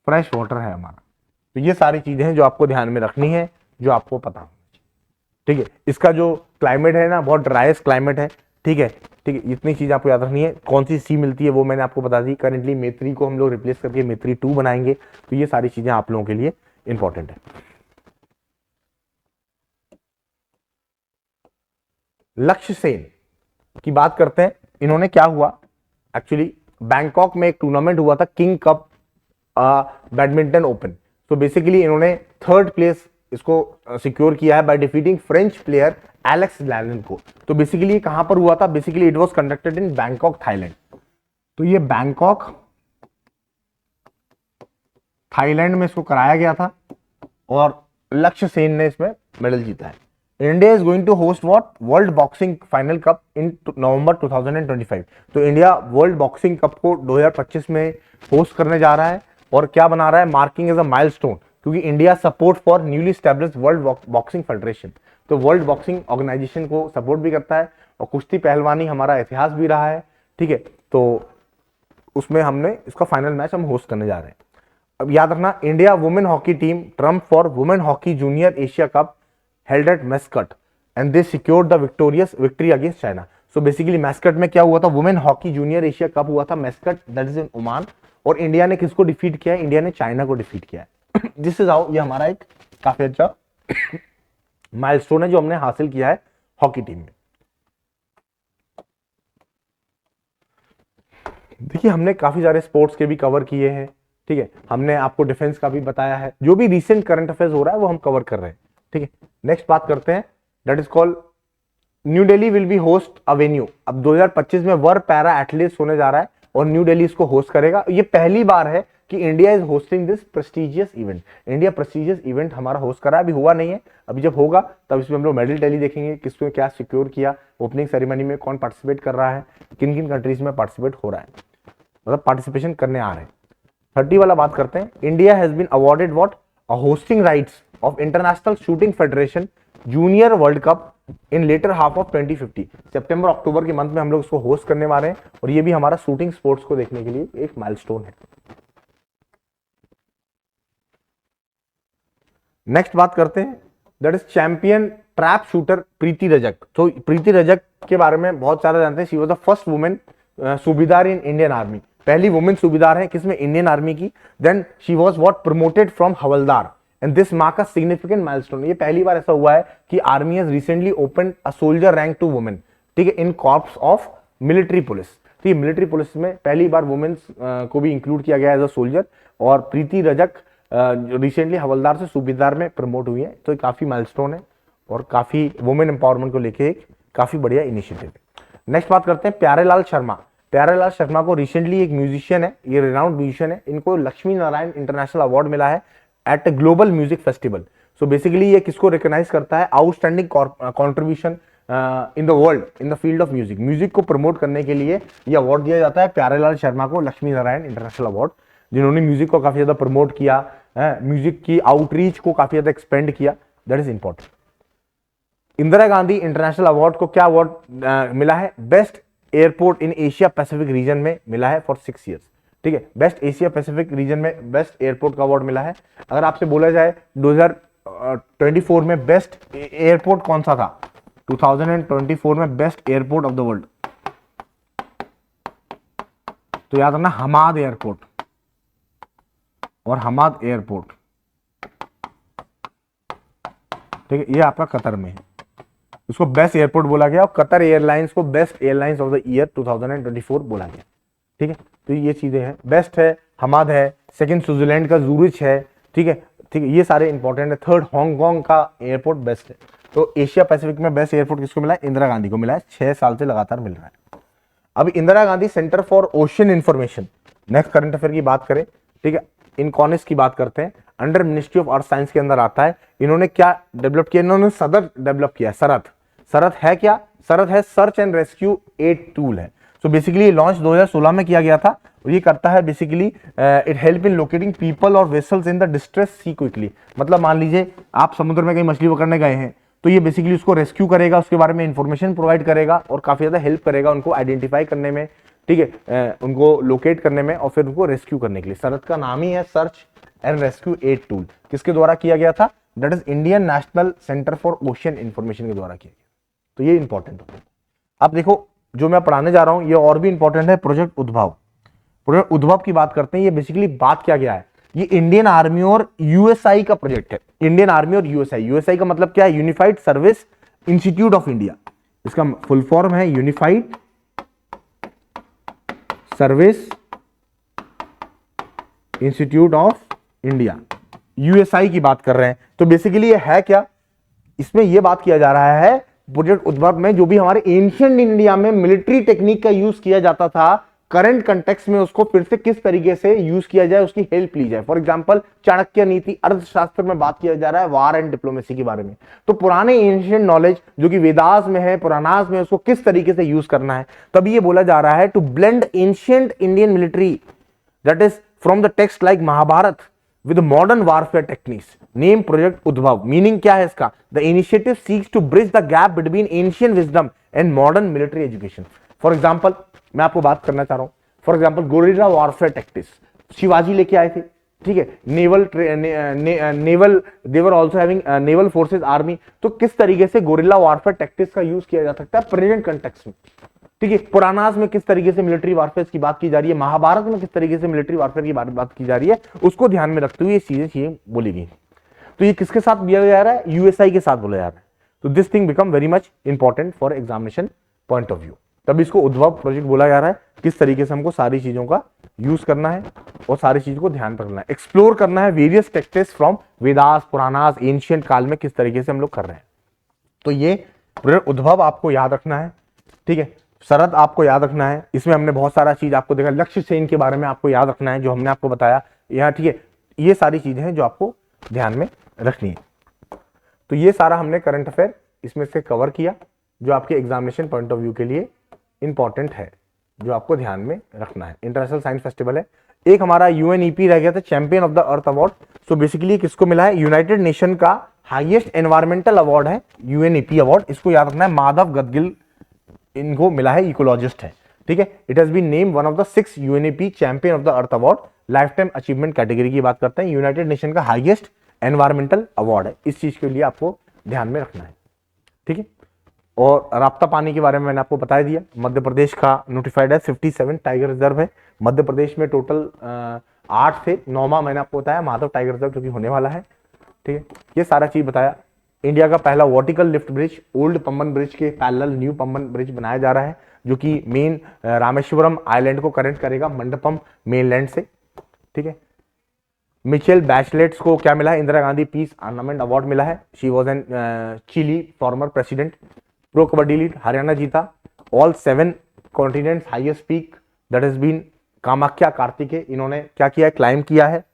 fresh water है हमारा। तो ये सारी चीजें हैं जो आपको ध्यान में रखनी है, जो आपको पता होना चाहिए, ठीक है। इसका जो क्लाइमेट है ना, बहुत ड्राइस्ट क्लाइमेट है, ठीक है। ठीक है, इतनी चीज आपको याद रखनी है। कौन सी सी मिलती है वो मैंने आपको बता दी। करेंटली मे3 को हम लोग रिप्लेस करके मे3 2 बनाएंगे, तो ये सारी चीजें आप लोगों के लिए इंपॉर्टेंट है। लक्ष्य सेन की बात करते हैं। इन्होंने क्या हुआ, एक्चुअली बैंकॉक में एक टूर्नामेंट हुआ था, किंग कप बैडमिंटन ओपन। तो बेसिकली इन्होंने थर्ड प्लेस इसको सिक्योर किया है by defeating French player Alex Lanier को। तो बेसिकली कहां पर हुआ था, basically it was conducted in Bangkok Thailand. तो ये बैंकॉक थाईलैंड में इसको कराया गया था और लक्ष्य सेन ने इसमें मेडल जीता है। India is going to host what, world boxing final cup in November 2025। तो इंडिया वर्ल्ड बॉक्सिंग कप को 2025 में होस्ट करने जा रहा है। और क्या बना रहा है, मार्किंग एज अ माइलस्टोन, क्योंकि India support for newly established world boxing federation. तो वर्ल्ड बॉक्सिंग ऑर्गेनाइजेशन को सपोर्ट भी करता है और कुश्ती पहलवानी हमारा इतिहास भी रहा है, ठीक है। तो उसमें हमने इसका फाइनल मैच हम होस्ट करने जा रहे हैं। अब याद रखना, India women hockey team Trump for women hockey junior Asia cup held at Muscat and they secured the victory against China. So basically mascot में क्या हुआ था, women hockey junior Asia cup हुआ था mascot, that is in Oman. और इंडिया ने किसको डिफीट किया है, इंडिया ने चाइना को डिफीट किया है। दिस इज हाउ, ये हमारा एक काफी अच्छा माइलस्टोन है जो हमने हासिल किया है हॉकी टीम में। देखिए हमने काफी सारे स्पोर्ट्स के भी कवर किए हैं, ठीक है। हमने आपको डिफेंस का भी बताया है, जो भी रिसेंट करंट अफेयर्स हो रहा है वो हम कवर कर रहे हैं, ठीक है। नेक्स्ट बात करते हैं, that is called new Delhi will be host a venue. अब 2025 में वर्ल्ड पैरा एथलीट्स होने जा रहा है और न्यू दिल्ली इसको होस्ट करेगा। ये पहली बार है कि India is hosting this prestigious event. India prestigious event हमारा होस्ट करा है, अभी हुआ नहीं है। अभी जब होगा तब इसमें हम लोग मेडल टैली देखेंगे, किसने क्या सिक्योर किया, ओपनिंग सेरेमनी में कौन पार्टिसिपेट कर रहा है, किन किन कंट्रीज में पार्टिसिपेट हो रहा है, मतलब पार्टिसिपेशन करने आ रहे हैं। 30 वाला बात करते हैं। India has been awarded what, a hosting rights of international shooting federation junior world cup in later half of 2050। सितंबर अक्टूबर के मंथ में हम लोग इसको होस्ट करने वाले हैं और ये भी हमारा शूटिंग स्पोर्ट्स को देखने के लिए एक माइलस्टोन है। नेक्स्ट बात करते हैं, that is champion trap shooter Preeti Rajak. तो प्रीति रजक के बारे में बहुत सारा जानते हैं। She was the first women subedar in Indian army, पहली वुमेन सूबेदार है किसमें, इंडियन आर्मी की। Then she was what, promoted from havildar and this mark a significant milestone. ये पहली बार ऐसा हुआ है कि army has recently open a soldier rank to women, ठीक है, in corps of military police. तो ये मिलिट्री पुलिस में पहली बार वुमेन्स को भी इंक्लूड किया गया एज अ सोल्जर। और प्रीति रजक रिसेंटली हवलदार से सूबेदार में प्रमोट हुई है। तो काफी माइलस्टोन है और काफी वुमेन एम्पावरमेंट को लेके एक काफी बढ़िया इनिशिएटिव है। नेक्स्ट बात करते हैं प्यारेलाल शर्मा। प्यारेलाल शर्मा को रिसेंटली एक म्यूजिशियन है, ये रिनाउंड म्यूजिशियन है, इनको लक्ष्मी नारायण इंटरनेशनल अवार्ड मिला है eight global music festival. So basically ये किसको रिकॉग्नाइज करता है, outstanding contribution in the world in the field of music. Music को प्रमोट करने के लिए ये अवार्ड दिया जाता है प्यारेलाल शर्मा को, लक्ष्मी नारायण इंटरनेशनल अवार्ड, जिन्होंने म्यूजिक को काफी ज्यादा प्रमोट किया, म्यूजिक की आउटरीच को काफी ज्यादा एक्सपेंड किया, that is important. Indira Gandhi international award को क्या अवार्ड मिला है, best airport in Asia Pacific region में मिला है फॉर 6 ईयर्स, ठीक है। बेस्ट एशिया पैसिफिक रीजन में बेस्ट एयरपोर्ट का अवार्ड मिला है। अगर आपसे बोला जाए 2024 में बेस्ट एयरपोर्ट कौन सा था, 2024 में best airport of the world, तो याद रखना हमाद एयरपोर्ट और हमाद एयरपोर्ट, ठीक है, ये आपका कतर में है। इसको बेस्ट एयरपोर्ट बोला गया और कतर एयरलाइंस को best airlines of the year 2024 बोला गया, ठीक है। तो ये चीजें हैं, बेस्ट है हमाद है, सेकंड स्विट्जरलैंड का जूरिच है, ठीक है, ठीक है, ये सारे इंपॉर्टेंट है। थर्ड हांगकांग का एयरपोर्ट बेस्ट है। तो एशिया पैसिफिक में बेस्ट एयरपोर्ट किसको मिला है, इंदिरा गांधी को मिला है, 6 साल से लगातार मिल रहा है। अब Indira Gandhi centre for ocean information, next current affair की बात करें, ठीक है, इनकॉनिस की बात करते हैं, under ministry of earth science के अंदर आता है। इन्होंने क्या डेवलप किया, इन्होंने सरथ डेवलप किया। सरथ, सरथ है क्या, सरथ है search and rescue aid tool है। सो बेसिकली लॉन्च 2016 में किया गया था और ये करता है basically it help in locating people और vessels in the distress sea quickly. मतलब मान लीजिए आप समुद्र में कहीं मछली पकड़ने गए हैं तो ये बेसिकली उसको रेस्क्यू करेगा, उसके बारे में इंफॉर्मेशन प्रोवाइड करेगा और काफी ज्यादा हेल्प करेगा उनको आइडेंटिफाई करने में, ठीक है, उनको लोकेट करने में और फिर उनको रेस्क्यू करने के लिए। सरथ का नाम ही है search and rescue aid tool. किसके द्वारा किया गया था, that is Indian national centre for ocean information के द्वारा किया गया। तो ये इंपॉर्टेंट होता है। अब देखो जो मैं पढ़ाने जा रहा हूं ये और भी इंपॉर्टेंट है, प्रोजेक्ट उद्भव। प्रोजेक्ट उद्भव की बात करते हैं, ये बेसिकली बात क्या गया है, ये इंडियन आर्मी और यूएसआई का प्रोजेक्ट है। इंडियन आर्मी और यूएसआई, यूएसआई का मतलब क्या है, unified service institute of India, इसका फुल फॉर्म है unified service institute of India, USI की बात कर रहे हैं। तो बेसिकली ये है क्या, इसमें यह बात किया जा रहा है प्रोजेक्ट उद्भव में, जो भी हमारे एंशिएंट इंडिया में मिलिट्री टेक्निक का यूज किया जाता था, करंट कंटेक्स्ट में उसको फिर से किस तरीके से यूज किया जाए, उसकी हेल्प ली जाए। फॉर एग्जांपल चाणक्य नीति अर्थशास्त्र में बात किया जा रहा है वार एंड डिप्लोमेसी के बारे में। तो पुराने एंशिएंट नॉलेज जो कि वेदास में है, पुराणास में, उसको किस तरीके से यूज करना है। तभी ये बोला जा रहा है to blend ancient Indian military that is from the text like Mahabharata with modern warfare techniques. Name project Udbhav. Meaning क्या है इसका, the initiative seeks to bridge the gap between ancient wisdom and modern military education. For example मैं आपको बात करना चाह रहा हूं, for example guerrilla warfare tactics Shivaji लेके आए थे, ठीक है, naval they were also having naval forces army. तो किस तरीके से गोरिल्ला वॉरफेयर टैक्टिक्स का यूज किया जा सकता है प्रेजेंट कंटेक्स्ट में, ठीक है। पुरानास में किस तरीके से मिलिट्री वारफेयर की बात की जा रही है, महाभारत में किस तरीके से मिलिट्री वारफेयर की बात की जा रही है, उसको ध्यान में रखते हुए ये चीजें बोली गई। तो ये किसके साथ दिया जा रहा है, यूएसआई के साथ बोला जा रहा है। तो this thing become very much important for examination point of view. तब इसको उद्भव प्रोजेक्ट बोला जा रहा है, किस तरीके से हमको सारी चीजों का यूज करना है और सारी चीजों को ध्यान रखना है, एक्सप्लोर करना है various texts from Vedas, Puranas, ancient काल में किस तरीके से हम लोग कर रहे हैं। तो ये प्रोजेक्ट उद्भव आपको याद रखना है, ठीक है। शरद आपको याद रखना है, इसमें हमने बहुत सारा चीज आपको देखा, लक्ष्य सेन के बारे में आपको याद रखना है जो हमने आपको बताया यहाँ, ठीक है। ये सारी चीजें हैं जो आपको ध्यान में रखनी है। तो ये सारा हमने करंट अफेयर इसमें से कवर किया जो आपके एग्जामिनेशन पॉइंट ऑफ व्यू के लिए इंपॉर्टेंट है, जो आपको ध्यान में रखना है। इंटरनेशनल साइंस फेस्टिवल है, एक हमारा यूएनईपी रह गया था, champion of the earth award. So basically किसको मिला है, यूनाइटेड नेशन का हाईएस्ट एनवायरमेंटल अवार्ड है यूएनईपी अवार्ड, इसको याद रखना है। माधव गदगिल इनको मिला है, इकोलॉजिस्ट है, ठीक है। It has been name one of the 6 UNEP champion of the earth award, lifetime achievement category की बात करते हैं। यूनाइटेड नेशन का हाईएस्ट एनवायरमेंटल अवार्ड है, इस चीज के लिए आपको ध्यान में रखना है, ठीक है। और राप्ता पानी के बारे में मैंने आपको बता दिया, मध्य प्रदेश का नोटिफाइड है, 57 टाइगर रिजर्व है मध्य प्रदेश में, टोटल 8 थे, 9वां मैंने आपको बताया माधव टाइगर रिजर्व जो कि होने वाला है, ठीक है। ये सारा चीज बताया। इंडिया का पहला vertical lift bridge old Pamban bridge के पैरेलल न्यू पम्बन ब्रिज बनाया जा रहा है, जो कि मेन रामेश्वरम आइलैंड को कनेक्ट करेगा मंडपम मेनलैंड से, ठीक है। मिचेल बैचलेट्स को क्या मिला है, Indira Gandhi peace ornament award मिला है। She was an Chile former president. Pro kabaddi league Haryana जीता। All 7 continents highest peak that has been Kamakhya Kartike, इन्होंने क्या किया है, क्लाइम किया है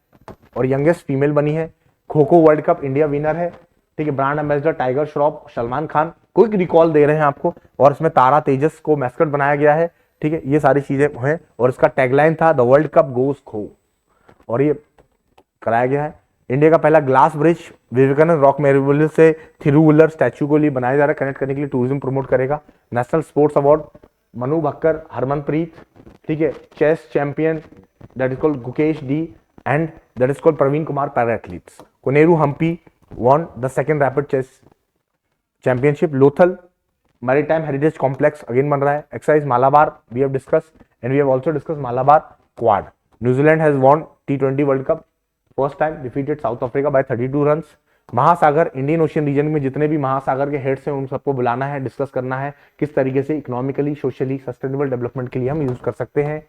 और यंगेस्ट फीमेल बनी है। Kho kho world cup India winner है, ठीक है। Brand ambassador Tiger Shroff, Salman Khan, quick recall दे रहे हैं आपको, और इसमें तारा तेजस को मैस्कट बनाया गया है, ठीक है। ये सारी चीजें हैं और इसका टैगलाइन था द वर्ल्ड कप गोज खो, और ये कराया गया है। इंडिया का पहला glass bridge Vivekananda rock memorial से थिरुवल्लर स्टैच्यू को लिए बनाया जा रहा है, कनेक्ट करने के लिए, टूरिज्म प्रमोट करेगा। National sports award Manu Bhaker, Harmanpreet, ठीक है। Chess champion that is called Gukesh D and that is called Praveen Kumar para athletes. Koneru Humpy won the second rapid chess championship. Lothal maritime heritage complex again बन रहा है। Exercise Malabar we have discussed and we have also discussed Malabar quad. New Zealand has won T20 World Cup first time, defeated South Africa by 32 runs. महासागर इंडियन ओशियन रीजन में जितने भी महासागर के हेड्स हैं उन सबको बुलाना है, डिस्कस करना है किस तरीके से इकोनॉमिकली सोशली सस्टेनेबल डेवलपमेंट के लिए हम यूज कर सकते हैं।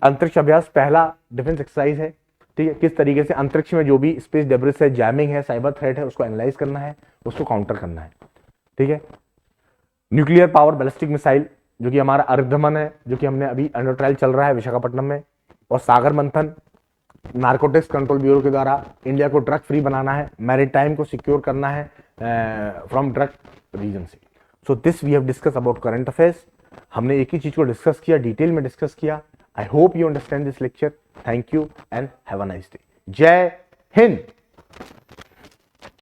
अंतरिक्ष अभ्यास पहला डिफेंस एक्सरसाइज है, ठीक है। किस तरीके से अंतरिक्ष में जो भी स्पेस डेब्रिस है, जैमिंग है, साइबर थ्रेट है, उसको एनालाइज करना है, उसको काउंटर करना है, ठीक है। न्यूक्लियर पावर बैलिस्टिक मिसाइल जो कि हमारा अर्धमन है, जो कि हमने अभी अंडर ट्रायल चल रहा है विशाखापट्टनम में। और सागर मंथन नार्कोटिक्स कंट्रोल ब्यूरो के द्वारा इंडिया को ड्रग फ्री बनाना है, मैरीटाइम को सिक्योर करना है फ्रॉम ड्रग रीजन से। So this we have discuss about current affairs. हमने एक ही चीज को डिस्कस किया, डिटेल में डिस्कस किया। I hope you understand this lecture. Thank you and have a nice day. Jai Hind.